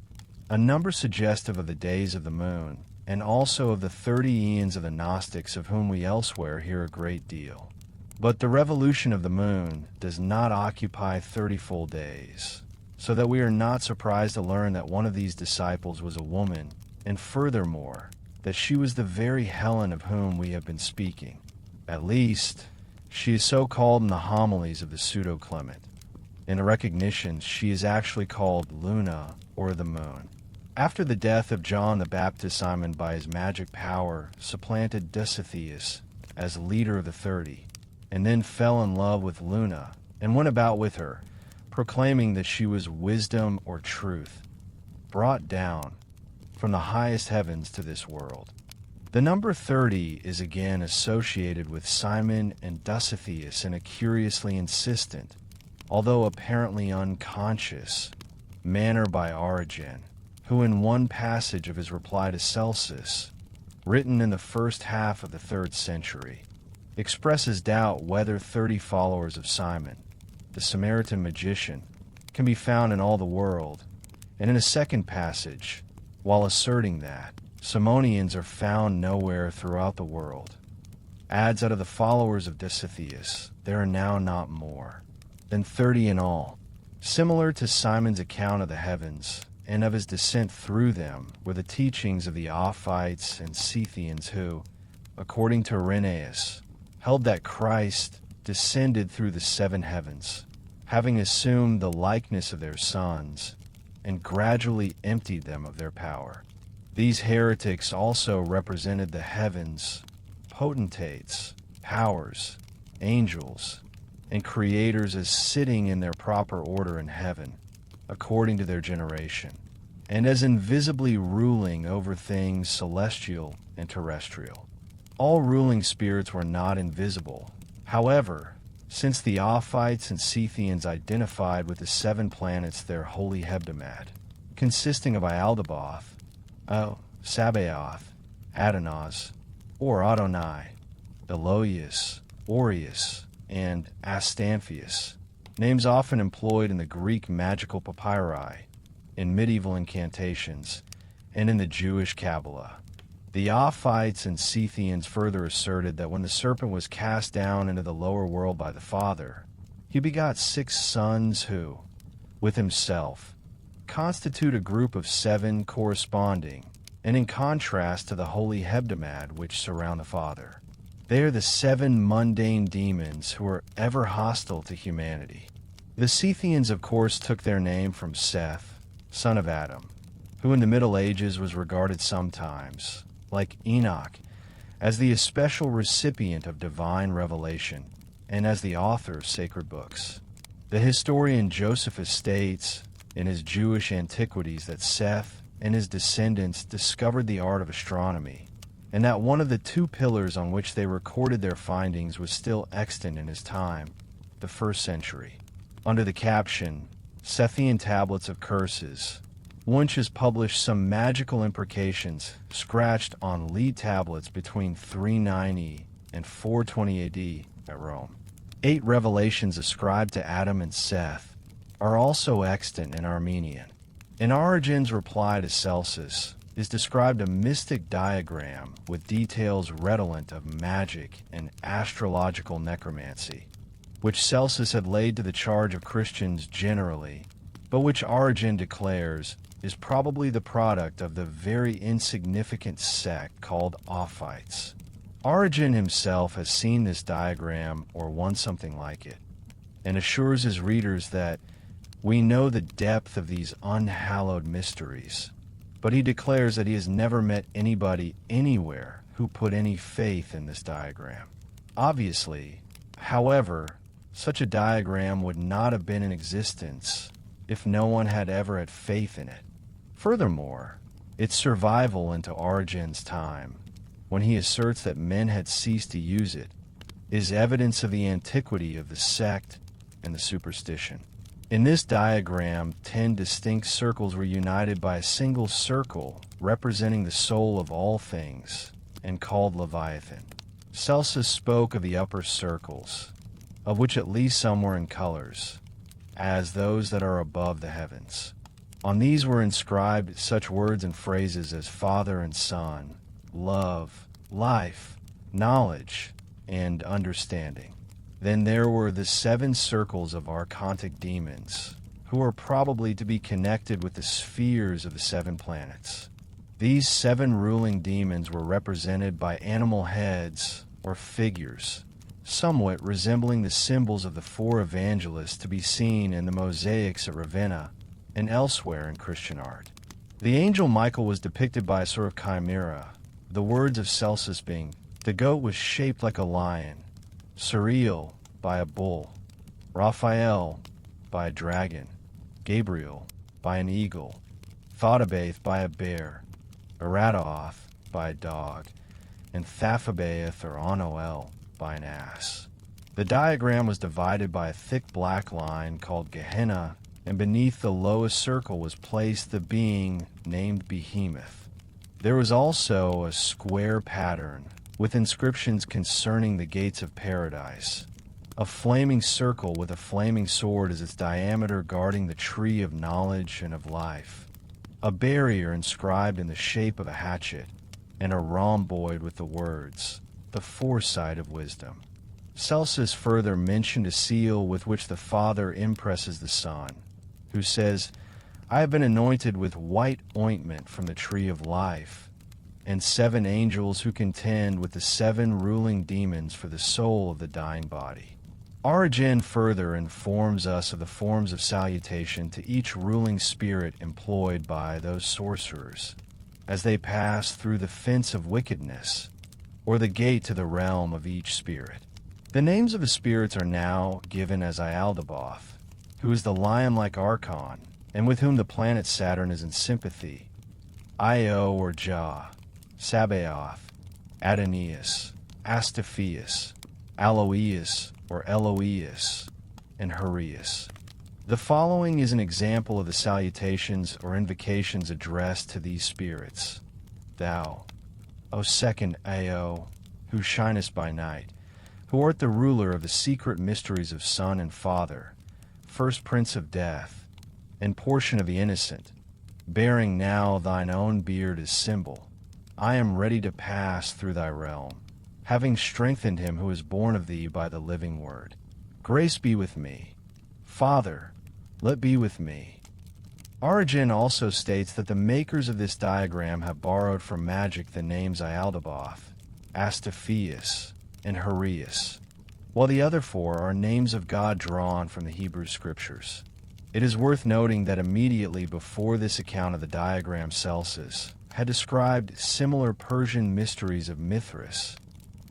a number suggestive of the days of the moon, and also of the 30 eons of the Gnostics, of whom we elsewhere hear a great deal. But the revolution of the moon does not occupy 30 full days, so that we are not surprised to learn that one of these disciples was a woman, and furthermore, that she was the very Helen of whom we have been speaking. At least, she is so called in the homilies of the Pseudo-Clement. In recognition, she is actually called Luna, or the moon. After the death of John the Baptist, Simon, by his magic power, supplanted Dositheus as leader of the 30, and then fell in love with Luna, and went about with her, proclaiming that she was wisdom or truth, brought down from the highest heavens to this world. The number 30 is again associated with Simon and Dositheus in a curiously insistent, although apparently unconscious, manner by Origen, who in one passage of his reply to Celsus, written in the first half of the 3rd century, expresses doubt whether 30 followers of Simon, the Samaritan magician, can be found in all the world, and in a second passage, while asserting that Simonians are found nowhere throughout the world, adds, out of the followers of Dositheus, there are now not more than 30 in all. Similar to Simon's account of the heavens and of his descent through them were the teachings of the Ophites and Scythians who, according to Irenaeus, held that Christ descended through the 7 heavens, having assumed the likeness of their sons, and gradually emptied them of their power. These heretics also represented the heavens, potentates, powers, angels, and creators as sitting in their proper order in heaven, according to their generation, and as invisibly ruling over things celestial and terrestrial. All ruling spirits were not invisible. However, since the Ophites and Scythians identified with the 7 planets their holy hebdomad, consisting of Ialdabaoth, Sabaoth, Adonos, or Adonai, Eloius, Orius, and Astamphius, names often employed in the Greek magical papyri, in medieval incantations, and in the Jewish Kabbalah. The Ophites and Scythians further asserted that when the serpent was cast down into the lower world by the Father, he begot 6 sons who, with himself, constitute a group of 7 corresponding, and in contrast to the holy hebdomad which surround the Father. They are the 7 mundane demons who are ever hostile to humanity. The Scythians, of course, took their name from Seth, son of Adam, who in the Middle Ages was regarded sometimes, like Enoch, as the especial recipient of divine revelation and as the author of sacred books. The historian Josephus states in his Jewish Antiquities that Seth and his descendants discovered the art of astronomy, and that one of the 2 pillars on which they recorded their findings was still extant in his time, the 1st century. Under the caption, Sethian Tablets of Curses, Wunsch has published some magical imprecations scratched on lead tablets between 390 and 420 AD at Rome. 8 revelations ascribed to Adam and Seth are also extant in Armenian. In Origen's reply to Celsus is described a mystic diagram with details redolent of magic and astrological necromancy, which Celsus had laid to the charge of Christians generally, but which Origen declares is probably the product of the very insignificant sect called Ophites. Origen himself has seen this diagram or won something like it, and assures his readers that we know the depth of these unhallowed mysteries, but he declares that he has never met anybody anywhere who put any faith in this diagram. Obviously, however, such a diagram would not have been in existence if no one had ever had faith in it. Furthermore, its survival into Origen's time, when he asserts that men had ceased to use it, is evidence of the antiquity of the sect and the superstition. In this diagram, 10 distinct circles were united by a single circle representing the soul of all things and called Leviathan. Celsus spoke of the upper circles, of which at least some were in colors, as those that are above the heavens. On these were inscribed such words and phrases as Father and Son, love, life, knowledge, and understanding. Then there were the 7 circles of archontic demons, who are probably to be connected with the spheres of the 7 planets. These 7 ruling demons were represented by animal heads or figures, somewhat resembling the symbols of the four evangelists to be seen in the mosaics at Ravenna and elsewhere in Christian art. The angel Michael was depicted by a sort of chimera, the words of Celsus being, the goat was shaped like a lion, Suriel by a bull, Raphael by a dragon, Gabriel by an eagle, Thodabath by a bear, Eradaoth by a dog, and Thaphabaeth or Anoel by an ass. The diagram was divided by a thick black line called Gehenna, and beneath the lowest circle was placed the being named Behemoth. There was also a square pattern with inscriptions concerning the gates of paradise, a flaming circle with a flaming sword as its diameter guarding the tree of knowledge and of life, a barrier inscribed in the shape of a hatchet, and a rhomboid with the words, the foresight of wisdom. Celsus further mentioned a seal with which the Father impresses the Son, who says, I have been anointed with white ointment from the tree of life, and 7 angels who contend with the 7 ruling demons for the soul of the dying body. Origen further informs us of the forms of salutation to each ruling spirit employed by those sorcerers, as they pass through the fence of wickedness, or the gate to the realm of each spirit. The names of the spirits are now given as Ialdabaoth, who is the lion-like archon, and with whom the planet Saturn is in sympathy, Io or Jah, Sabaoth, Adonias, Astaphius, Aloeus or Eloeus, and Horius. The following is an example of the salutations or invocations addressed to these spirits. Thou, O second Ao, who shinest by night, who art the ruler of the secret mysteries of Son and Father, first Prince of Death, and portion of the innocent, bearing now thine own beard as symbol, I am ready to pass through thy realm, having strengthened him who is born of thee by the living word. Grace be with me. Father, let be with me. Origen also states that the makers of this diagram have borrowed from magic the names Ialdabaoth, Astaphius, and Horius, while the other 4 are names of God drawn from the Hebrew Scriptures. It is worth noting that immediately before this account of the diagram Celsus had described similar Persian mysteries of Mithras,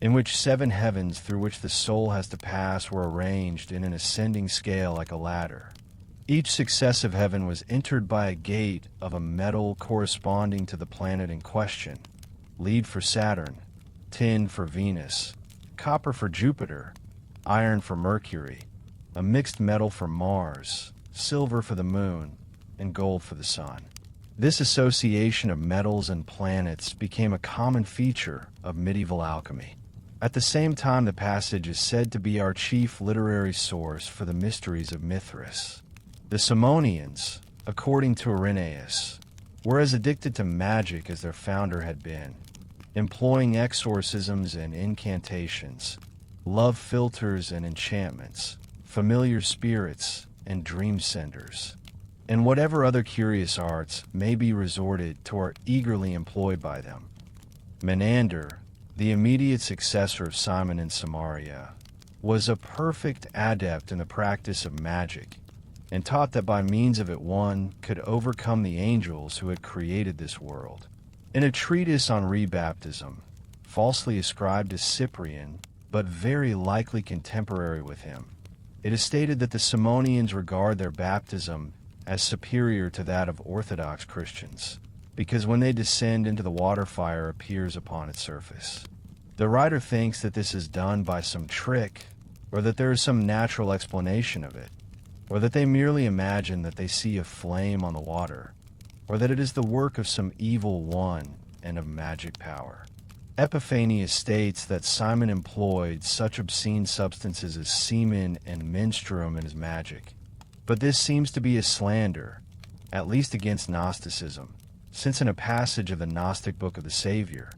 in which 7 heavens through which the soul has to pass were arranged in an ascending scale like a ladder. Each successive heaven was entered by a gate of a metal corresponding to the planet in question, lead for Saturn, tin for Venus, copper for Jupiter, iron for Mercury, a mixed metal for Mars, silver for the Moon, and gold for the Sun. This association of metals and planets became a common feature of medieval alchemy. At the same time, the passage is said to be our chief literary source for the mysteries of Mithras. The Simonians, according to Irenaeus, were as addicted to magic as their founder had been, employing exorcisms and incantations, love philters and enchantments, familiar spirits and dream senders, and whatever other curious arts may be resorted to or eagerly employed by them. Menander, the immediate successor of Simon in Samaria, was a perfect adept in the practice of magic, and taught that by means of it one could overcome the angels who had created this world. In a treatise on rebaptism, falsely ascribed to Cyprian, but very likely contemporary with him, it is stated that the Simonians regard their baptism as superior to that of Orthodox Christians, because when they descend into the water, fire appears upon its surface. The writer thinks that this is done by some trick, or that there is some natural explanation of it, or that they merely imagine that they see a flame on the water, or that it is the work of some evil one and of magic power. Epiphanius states that Simon employed such obscene substances as semen and menstruum in his magic, but this seems to be a slander, at least against Gnosticism, since in a passage of the Gnostic Book of the Savior,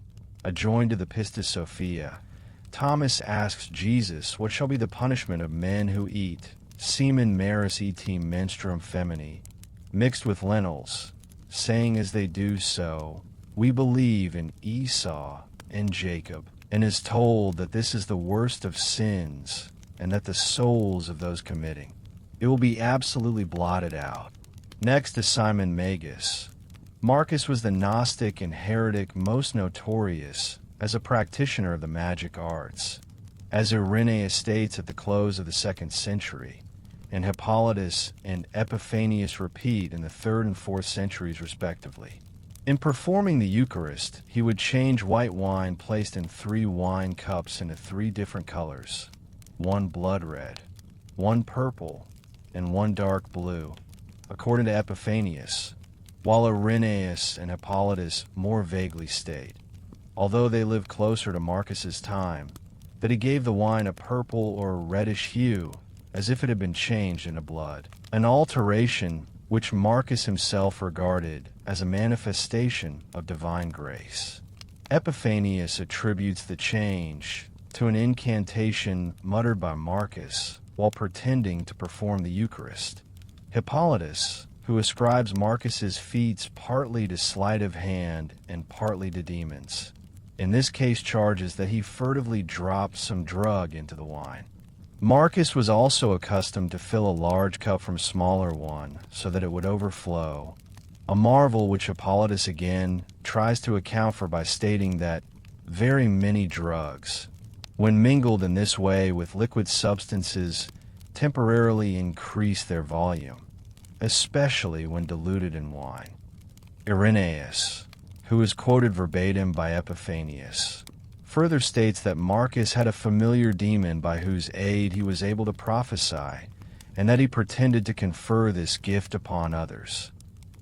adjoined to the Pistis Sophia, Thomas asks Jesus what shall be the punishment of men who eat semen maris et menstruum femini, mixed with lentils, saying as they do so, we believe in Esau and Jacob. and is told that this is the worst of sins and that the souls of those committing it will be absolutely blotted out. Next is Simon Magus. Marcus was the Gnostic and heretic most notorious as a practitioner of the magic arts. As Irenaeus states at the close of the 2nd century, and Hippolytus and Epiphanius repeat in the 3rd and 4th centuries respectively. In performing the Eucharist, he would change white wine placed in 3 wine cups into 3 different colors, 1 blood red, 1 purple, and 1 dark blue, according to Epiphanius, while Irenaeus and Hippolytus more vaguely state, although they lived closer to Marcus's time, that he gave the wine a purple or a reddish hue, as if it had been changed into blood, an alteration which Marcus himself regarded as a manifestation of divine grace. Epiphanius attributes the change to an incantation muttered by Marcus while pretending to perform the Eucharist. Hippolytus, who ascribes Marcus's feats partly to sleight of hand and partly to demons, in this case charges that he furtively dropped some drug into the wine. Marcus was also accustomed to fill a large cup from a smaller one so that it would overflow, a marvel which Hippolytus again tries to account for by stating that very many drugs, when mingled in this way with liquid substances, temporarily increase their volume, especially when diluted in wine. Irenaeus, who is quoted verbatim by Epiphanius, further states that Marcus had a familiar demon by whose aid he was able to prophesy, and that he pretended to confer this gift upon others.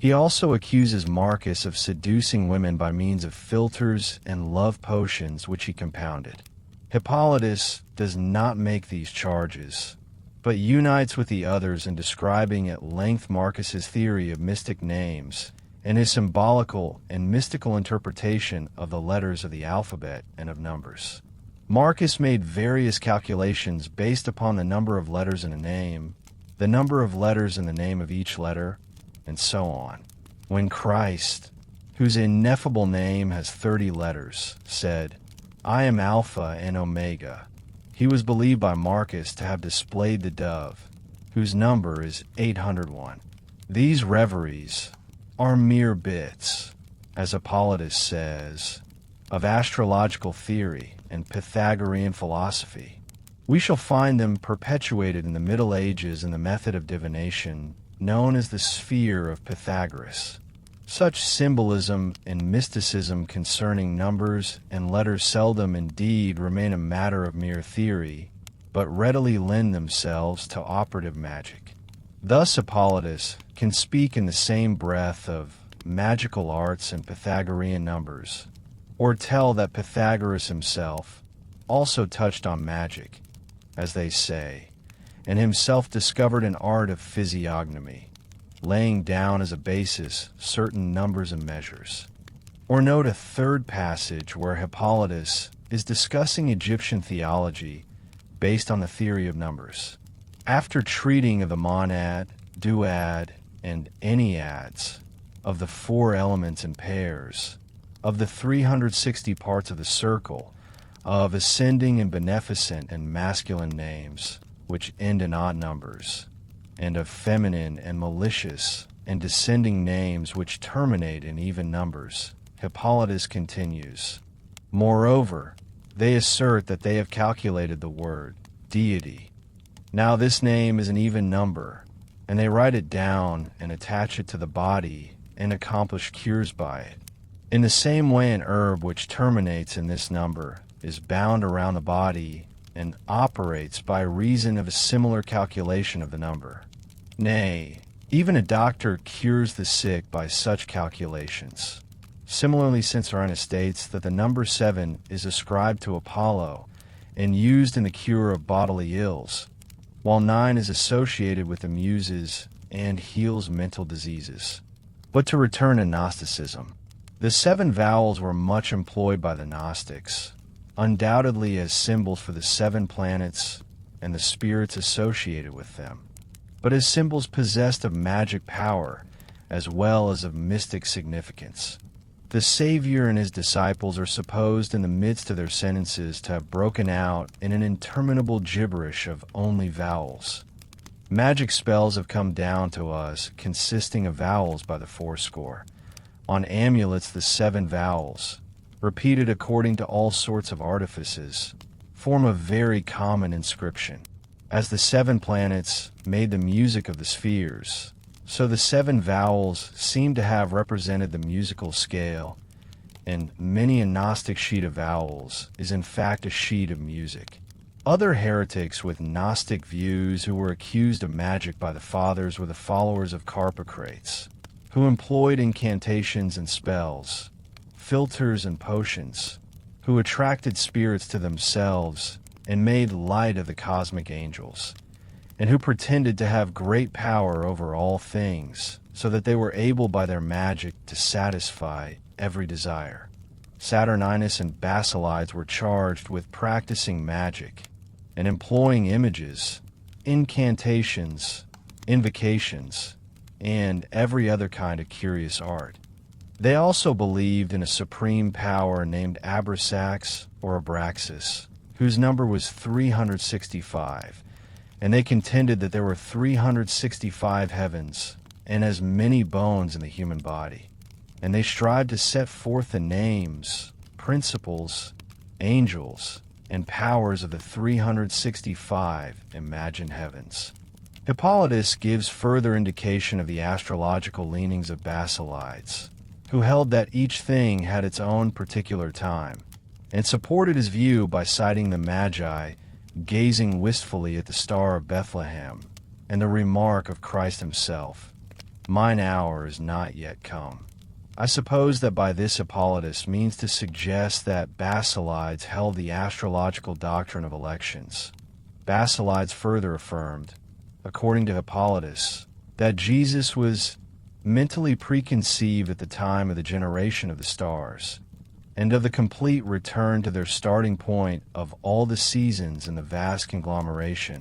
He also accuses Marcus of seducing women by means of philters and love potions which he compounded. Hippolytus does not make these charges, but unites with the others in describing at length Marcus's theory of mystic names and his symbolical and mystical interpretation of the letters of the alphabet and of numbers. Marcus made various calculations based upon the number of letters in a name, the number of letters in the name of each letter, and so on. When Christ, whose ineffable name has 30 letters, said, "I am Alpha and Omega," he was believed by Marcus to have displayed the dove, whose number is 801. These reveries are mere bits, as Hippolytus says, of astrological theory and Pythagorean philosophy. We shall find them perpetuated in the Middle Ages in the method of divination known as the sphere of Pythagoras. Such symbolism and mysticism concerning numbers and letters seldom indeed remain a matter of mere theory, but readily lend themselves to operative magic. Thus Hippolytus can speak in the same breath of magical arts and Pythagorean numbers, or tell that Pythagoras himself also touched on magic, as they say, and himself discovered an art of physiognomy, laying down as a basis certain numbers and measures. Or note a third passage where Hippolytus is discussing Egyptian theology based on the theory of numbers. After treating of the monad, duad, and enneads, of the 4 elements and pairs, of the 360 parts of the circle, of ascending and beneficent and masculine names, which end in odd numbers, and of feminine and malicious and descending names which terminate in even numbers, Hippolytus continues, "Moreover, they assert that they have calculated the word, deity. Now this name is an even number, and they write it down and attach it to the body and accomplish cures by it. In the same way an herb which terminates in this number is bound around the body and operates by reason of a similar calculation of the number. Nay, even a doctor cures the sick by such calculations. Similarly, Cicerone states that the number 7 is ascribed to Apollo and used in the cure of bodily ills, while 9 is associated with the Muses and heals mental diseases. But to return to Gnosticism, the 7 vowels were much employed by the Gnostics, undoubtedly as symbols for the 7 planets and the spirits associated with them, but as symbols possessed of magic power as well as of mystic significance. The Savior and his disciples are supposed in the midst of their sentences to have broken out in an interminable gibberish of only vowels. Magic spells have come down to us consisting of vowels by the fourscore. On amulets the 7 vowels, repeated according to all sorts of artifices, form a very common inscription. As the 7 planets made the music of the spheres, so the 7 vowels seem to have represented the musical scale, and many a Gnostic sheet of vowels is in fact a sheet of music. Other heretics with Gnostic views who were accused of magic by the fathers were the followers of Carpocrates, who employed incantations and spells, philters and potions, who attracted spirits to themselves and made light of the cosmic angels, and who pretended to have great power over all things, so that they were able by their magic to satisfy every desire. Saturninus and Basilides were charged with practicing magic and employing images, incantations, invocations, and every other kind of curious art. They also believed in a supreme power named Abrasax or Abraxas, whose number was 365, and they contended that there were 365 heavens and as many bones in the human body. And they strived to set forth the names, principles, angels, and powers of the 365 imagined heavens. Hippolytus gives further indication of the astrological leanings of Basilides, who held that each thing had its own particular time, and supported his view by citing the Magi gazing wistfully at the Star of Bethlehem, and the remark of Christ himself, "Mine hour is not yet come." I suppose that by this Hippolytus means to suggest that Basilides held the astrological doctrine of elections. Basilides further affirmed, according to Hippolytus, that Jesus was mentally preconceived at the time of the generation of the stars, and of the complete return to their starting point of all the seasons in the vast conglomeration,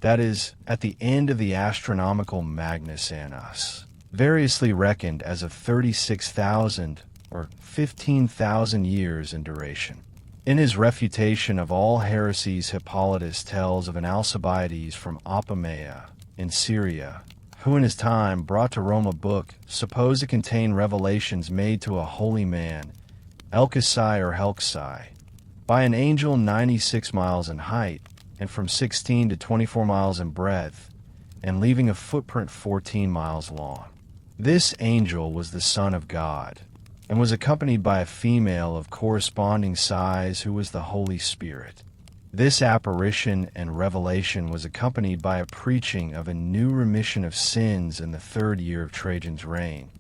that is, at the end of the astronomical Magnus Annos, variously reckoned as of 36,000 or 15,000 years in duration. In his refutation of all heresies, Hippolytus tells of an Alcibiades from Apamea in Syria, who in his time brought to Rome a book supposed to contain revelations made to a holy man, Elchasai or Helksai, by an angel 96 miles in height and from 16 to 24 miles in breadth, and leaving a footprint 14 miles long. This angel was the Son of God, and was accompanied by a female of corresponding size who was the Holy Spirit. This apparition and revelation was accompanied by a preaching of a new remission of sins in the 3rd year of Trajan's reign,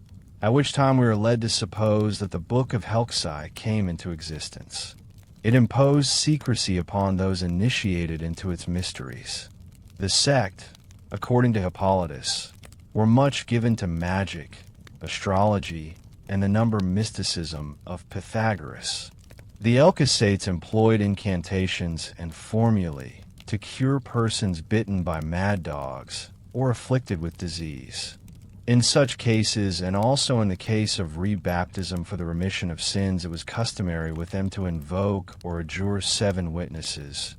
at which time we are led to suppose that the Book of Helksai came into existence. It imposed secrecy upon those initiated into its mysteries. The sect, according to Hippolytus, were much given to magic, astrology, and the number mysticism of Pythagoras. The Elchasates employed incantations and formulae to cure persons bitten by mad dogs or afflicted with disease. In such cases, and also in the case of rebaptism for the remission of sins, it was customary with them to invoke or adjure 7 witnesses.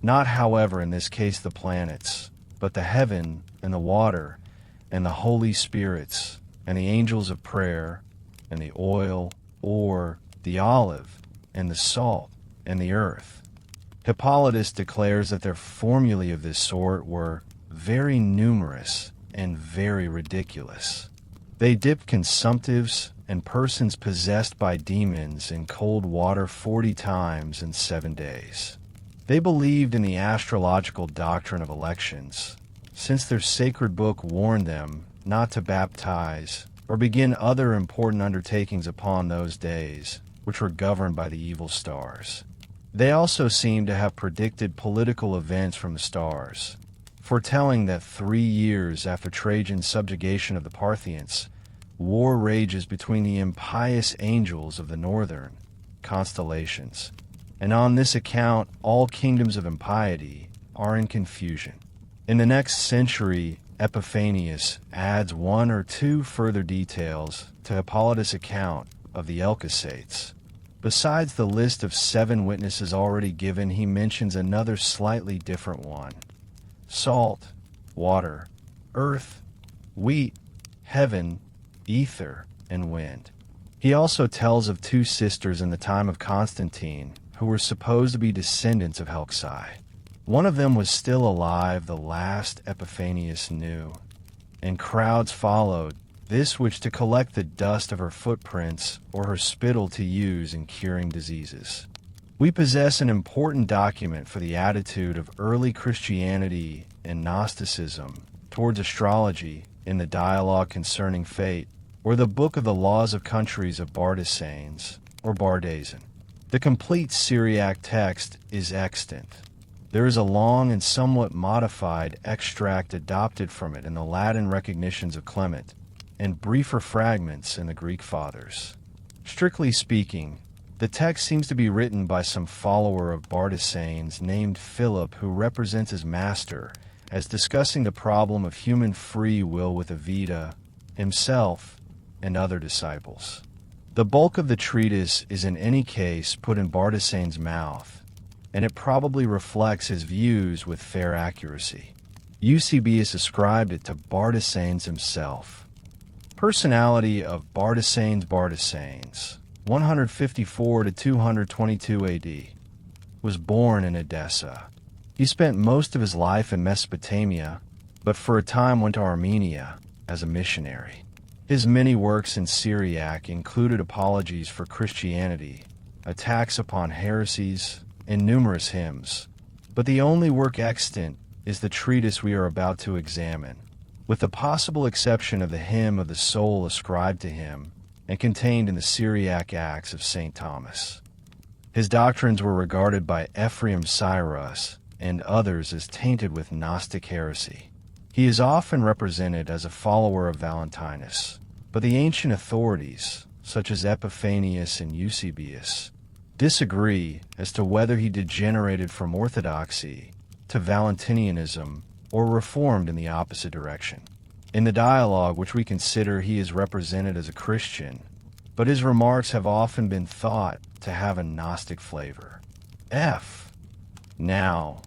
Not, however, in this case the planets, but the heaven and the water and the holy spirits and the angels of prayer and the oil or the olive and the salt and the earth. Hippolytus declares that their formulae of this sort were very numerous and very ridiculous. They dipped consumptives and persons possessed by demons in cold water 40 times in 7 days. They believed in the astrological doctrine of elections, since their sacred book warned them not to baptize or begin other important undertakings upon those days, which were governed by the evil stars. They also seem to have predicted political events from the stars, foretelling that 3 years after Trajan's subjugation of the Parthians, war rages between the impious angels of the northern constellations, and on this account all kingdoms of impiety are in confusion. In the next century, Epiphanius adds 1 or 2 further details to Hippolytus' account of the Elkosates. Besides the list of 7 witnesses already given, he mentions another slightly different one: salt, water, earth, wheat, heaven, ether, and wind. He also tells of 2 sisters in the time of Constantine who were supposed to be descendants of Helksai. One of them was still alive, the last Epiphanius knew, and crowds followed this which to collect the dust of her footprints or her spittle to use in curing diseases. We possess an important document for the attitude of early Christianity and Gnosticism towards astrology in the Dialogue Concerning Fate, or the Book of the Laws of Countries of Bardesanes, or Bardaisan. The complete Syriac text is extant. There is a long and somewhat modified extract adopted from it in the Latin recognitions of Clement, and briefer fragments in the Greek Fathers. Strictly speaking, the text seems to be written by some follower of Bardesanes named Philip, who represents his master as discussing the problem of human free will with Avita, himself, and other disciples. The bulk of the treatise is in any case put in Bardesanes' mouth, and it probably reflects his views with fair accuracy. Eusebius ascribed it to Bardesanes himself. Personality of Bardesanes 154 to 222 AD, was born in Edessa. He spent most of his life in Mesopotamia, but for a time went to Armenia as a missionary. His many works in Syriac included apologies for Christianity, attacks upon heresies, and numerous hymns, but the only work extant is the treatise we are about to examine, with the possible exception of the hymn of the soul ascribed to him and contained in the Syriac Acts of St. Thomas. His doctrines were regarded by Ephraim Cyrus and others as tainted with Gnostic heresy. He is often represented as a follower of Valentinus, but the ancient authorities, such as Epiphanius and Eusebius, disagree as to whether he degenerated from orthodoxy to Valentinianism or reformed in the opposite direction. In the dialogue which we consider, he is represented as a Christian, but his remarks have often been thought to have a Gnostic flavor. Now,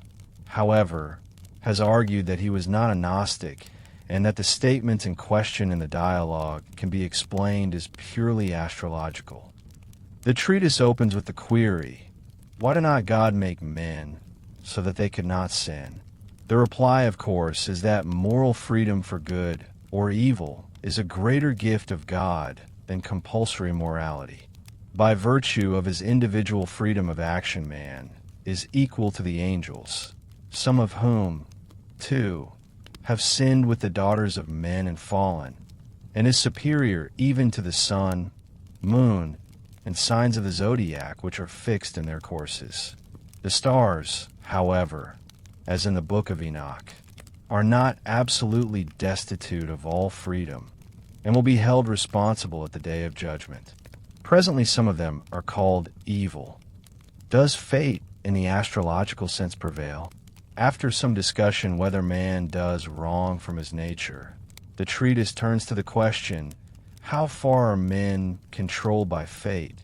however, has argued that he was not a Gnostic and that the statements in question in the dialogue can be explained as purely astrological. The treatise opens with the query, why did not God make men so that they could not sin? The reply, of course, is that moral freedom for good or evil is a greater gift of God than compulsory morality. By virtue of his individual freedom of action, man is equal to the angels, some of whom, too, have sinned with the daughters of men and fallen, and is superior even to the sun, moon, and signs of the zodiac which are fixed in their courses. The stars, however, as in the Book of Enoch, are not absolutely destitute of all freedom, and will be held responsible at the day of judgment. Presently some of them are called evil. Does fate in the astrological sense prevail? After some discussion whether man does wrong from his nature, the treatise turns to the question, how far are men controlled by fate?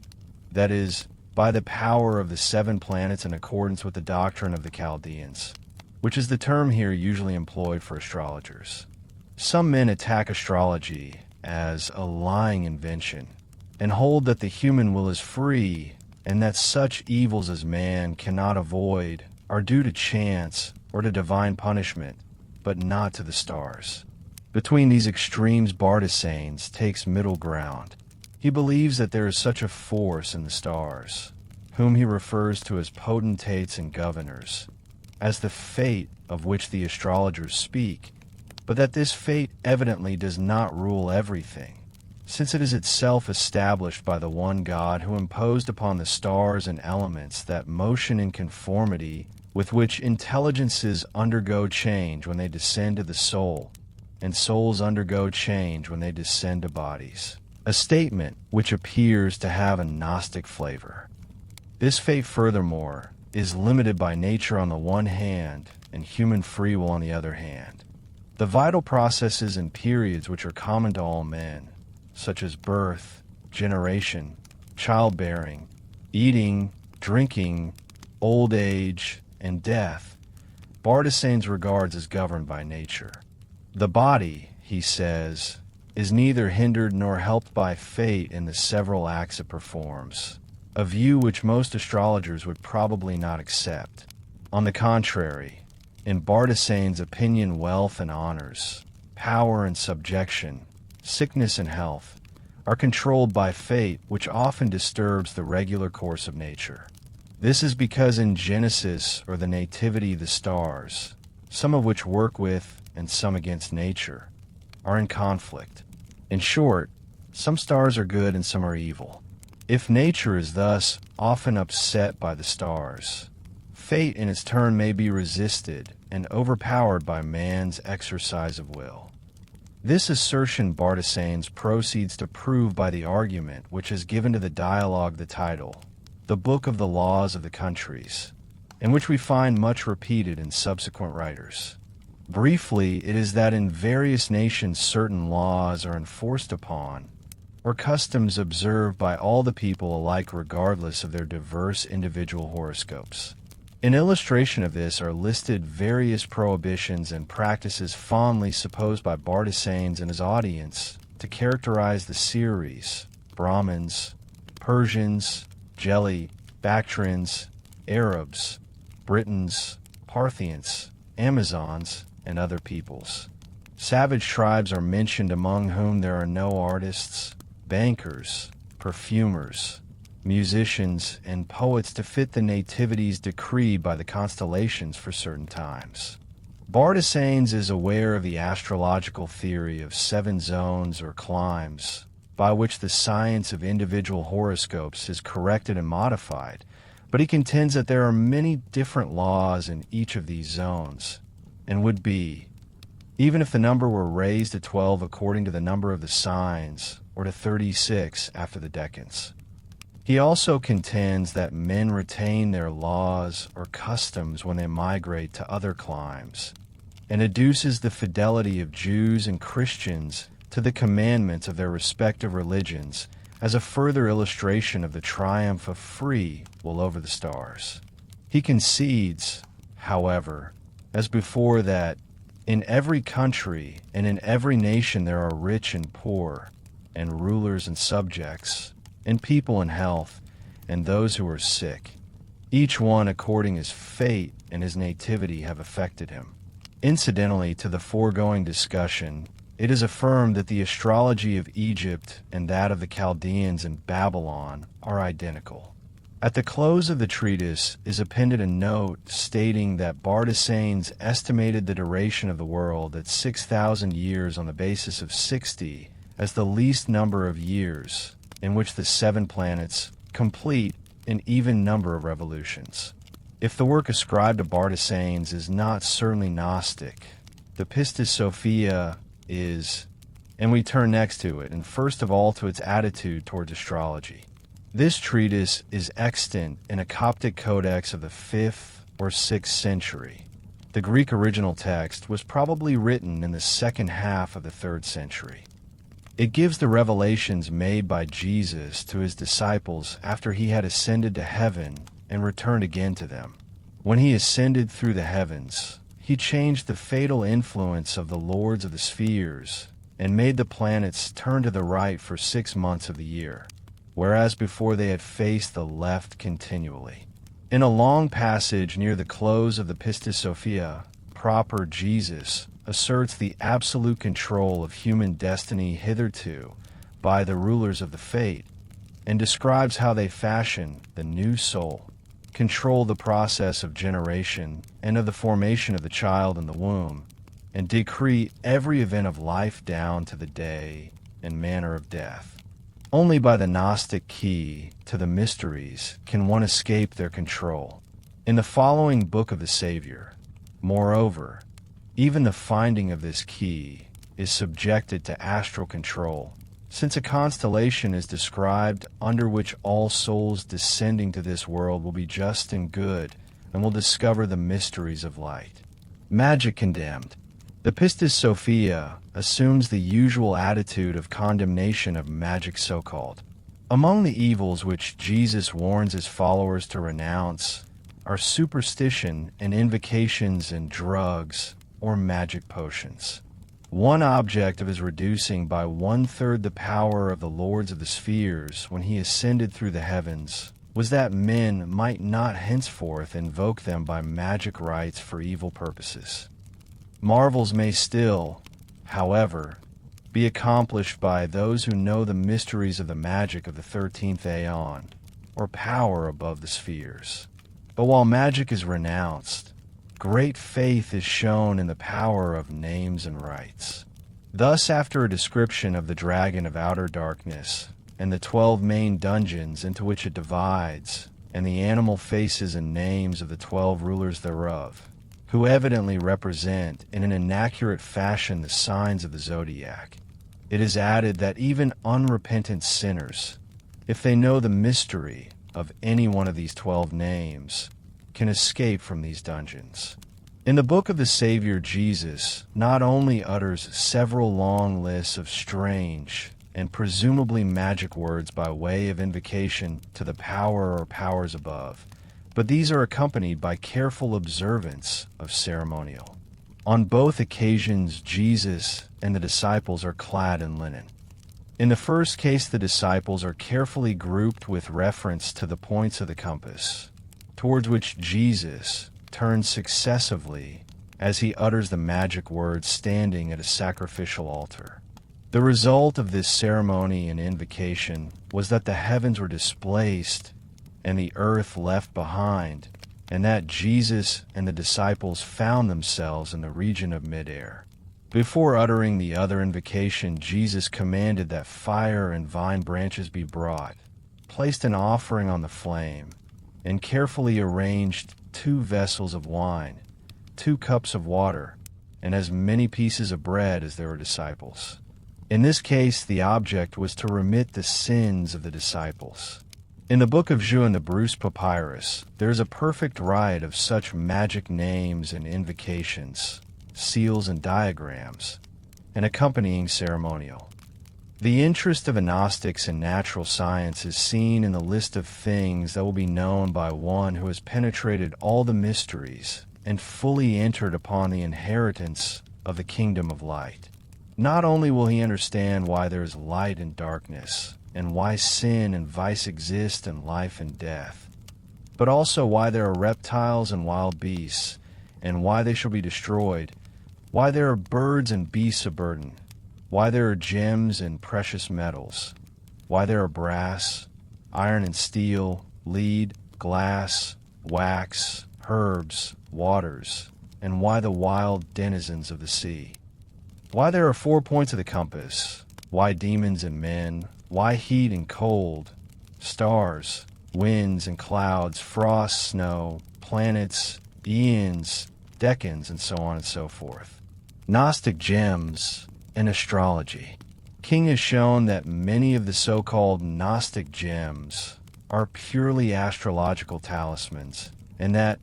That is, by the power of the 7 planets in accordance with the doctrine of the Chaldeans, which is the term here usually employed for astrologers. Some men attack astrology as a lying invention, and hold that the human will is free, and that such evils as man cannot avoid are due to chance or to divine punishment, but not to the stars. Between these extremes, Bardesanes takes middle ground. He believes that there is such a force in the stars, whom he refers to as potentates and governors, as the fate of which the astrologers speak, but that this fate evidently does not rule everything, since it is itself established by the one God who imposed upon the stars and elements that motion and conformity with which intelligences undergo change when they descend to the soul, and souls undergo change when they descend to bodies, a statement which appears to have a Gnostic flavor. This fate, furthermore, is limited by nature on the one hand and human free will on the other hand. The vital processes and periods which are common to all men, such as birth, generation, childbearing, eating, drinking, old age, and death, Bardesanes regards as governed by nature. The body, he says, is neither hindered nor helped by fate in the several acts it performs, a view which most astrologers would probably not accept. On the contrary, in Bardesanes' opinion, wealth and honors, power and subjection, sickness and health, are controlled by fate, which often disturbs the regular course of nature. This is because in Genesis, or the nativity, the stars, some of which work with and some against nature, are in conflict. In short, some stars are good and some are evil. If nature is thus often upset by the stars, fate in its turn may be resisted and overpowered by man's exercise of will. This assertion Bardesanes proceeds to prove by the argument which has given to the dialogue the title, The Book of the Laws of the Countries, and which we find much repeated in subsequent writers. Briefly, it is that in various nations certain laws are enforced upon, or customs observed by all the people alike regardless of their diverse individual horoscopes. In illustration of this are listed various prohibitions and practices fondly supposed by Bardesanes and his audience to characterize the Series, Brahmins, Persians, Geli, Bactrians, Arabs, Britons, Parthians, Amazons, and other peoples. Savage tribes are mentioned, among whom there are no artists, bankers, perfumers, musicians, and poets to fit the nativities decreed by the constellations for certain times. Bardesanes is aware of the astrological theory of 7 zones or climes, by which the science of individual horoscopes is corrected and modified, but he contends that there are many different laws in each of these zones, and would be, even if the number were raised to 12 according to the number of the signs, or to 36 after the decans. He also contends that men retain their laws or customs when they migrate to other climes, and adduces the fidelity of Jews and Christians to the commandments of their respective religions as a further illustration of the triumph of free will over the stars. He concedes, however, as before, that in every country and in every nation there are rich and poor, and rulers and subjects, and people in health, and those who are sick, each one according as fate and his nativity have affected him. Incidentally to the foregoing discussion, it is affirmed that the astrology of Egypt and that of the Chaldeans in Babylon are identical. At the close of the treatise is appended a note stating that Bardesanes estimated the duration of the world at 6,000 years on the basis of 60 as the least number of years in which the 7 planets complete an even number of revolutions. If the work ascribed to Bardesanes is not certainly Gnostic, the Pistis Sophia is, and we turn next to it, and first of all to its attitude towards astrology. This treatise is extant in a Coptic codex of the 5th or 6th century. The Greek original text was probably written in the second half of the 3rd century. It gives the revelations made by Jesus to his disciples after he had ascended to heaven and returned again to them. When he ascended through the heavens, he changed the fatal influence of the lords of the spheres and made the planets turn to the right for 6 months of the year, whereas before they had faced the left continually. In a long passage near the close of the Pistis Sophia proper, Jesus asserts the absolute control of human destiny hitherto by the rulers of the fate, and describes how they fashion the new soul, control the process of generation and of the formation of the child in the womb, and decree every event of life down to the day and manner of death. Only by the Gnostic key to the mysteries can one escape their control. In the following Book of the Savior, moreover, even the finding of this key is subjected to astral control, since a constellation is described under which all souls descending to this world will be just and good and will discover the mysteries of light. Magic condemned. The Pistis Sophia assumes the usual attitude of condemnation of magic so-called. Among the evils which Jesus warns his followers to renounce are superstition and invocations and drugs or magic potions. One object of his reducing by 1/3 the power of the lords of the spheres when he ascended through the heavens was that men might not henceforth invoke them by magic rites for evil purposes. Marvels may still, however, be accomplished by those who know the mysteries of the magic of the 13th aeon, or power above the spheres. But while magic is renounced, great faith is shown in the power of names and rites. Thus, after a description of the dragon of outer darkness, and the 12 main dungeons into which it divides, and the animal faces and names of the 12 rulers thereof, who evidently represent in an inaccurate fashion the signs of the zodiac, it is added that even unrepentant sinners, if they know the mystery of any one of these 12 names, can escape from these dungeons. In the book of the Savior, Jesus not only utters several long lists of strange and presumably magic words by way of invocation to the power or powers above, but these are accompanied by careful observance of ceremonial. On both occasions, Jesus and the disciples are clad in linen. In the first case, the disciples are carefully grouped with reference to the points of the compass, towards which Jesus turns successively as he utters the magic words standing at a sacrificial altar. The result of this ceremony and invocation was that the heavens were displaced and the earth left behind, and that Jesus and the disciples found themselves in the region of midair. Before uttering the other invocation, Jesus commanded that fire and vine branches be brought, placed an offering on the flame, and carefully arranged 2 vessels of wine, 2 cups of water, and as many pieces of bread as there were disciples. In this case, the object was to remit the sins of the disciples. In the Book of Enoch and the Bruce Papyrus, there is a perfect riot of such magic names and invocations, seals and diagrams, and accompanying ceremonial. The interest of the Gnostics in natural science is seen in the list of things that will be known by one who has penetrated all the mysteries and fully entered upon the inheritance of the kingdom of light. Not only will he understand why there is light and darkness, and why sin and vice exist in life and death, but also why there are reptiles and wild beasts, and why they shall be destroyed, why there are birds and beasts of burden, why there are gems and precious metals, why there are brass, iron and steel, lead, glass, wax, herbs, waters, and why the wild denizens of the sea. Why there are 4 points of the compass, why demons and men, why heat and cold, stars, winds and clouds, frost, snow, planets, eons, decans, and so on and so forth. Gnostic gems and astrology. King has shown that many of the so-called Gnostic gems are purely astrological talismans, and that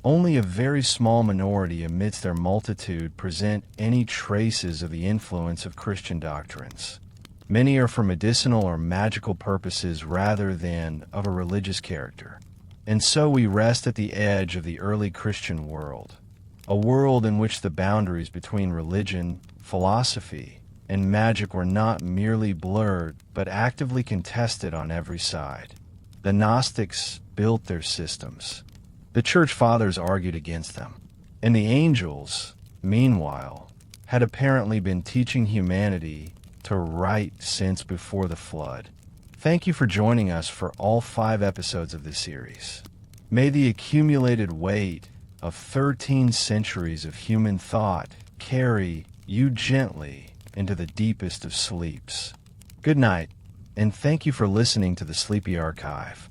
only a very small minority amidst their multitude present any traces of the influence of Christian doctrines. Many are for medicinal or magical purposes rather than of a religious character. And so we rest at the edge of the early Christian world, a world in which the boundaries between religion, philosophy, and magic were not merely blurred, but actively contested on every side. The Gnostics built their systems. The Church Fathers argued against them. And the angels, meanwhile, had apparently been teaching humanity to right since before the flood. Thank you for joining us for all 5 episodes of this series. May the accumulated weight of 13 centuries of human thought carry you gently into the deepest of sleeps. Good night, and thank you for listening to the Sleepy Archive.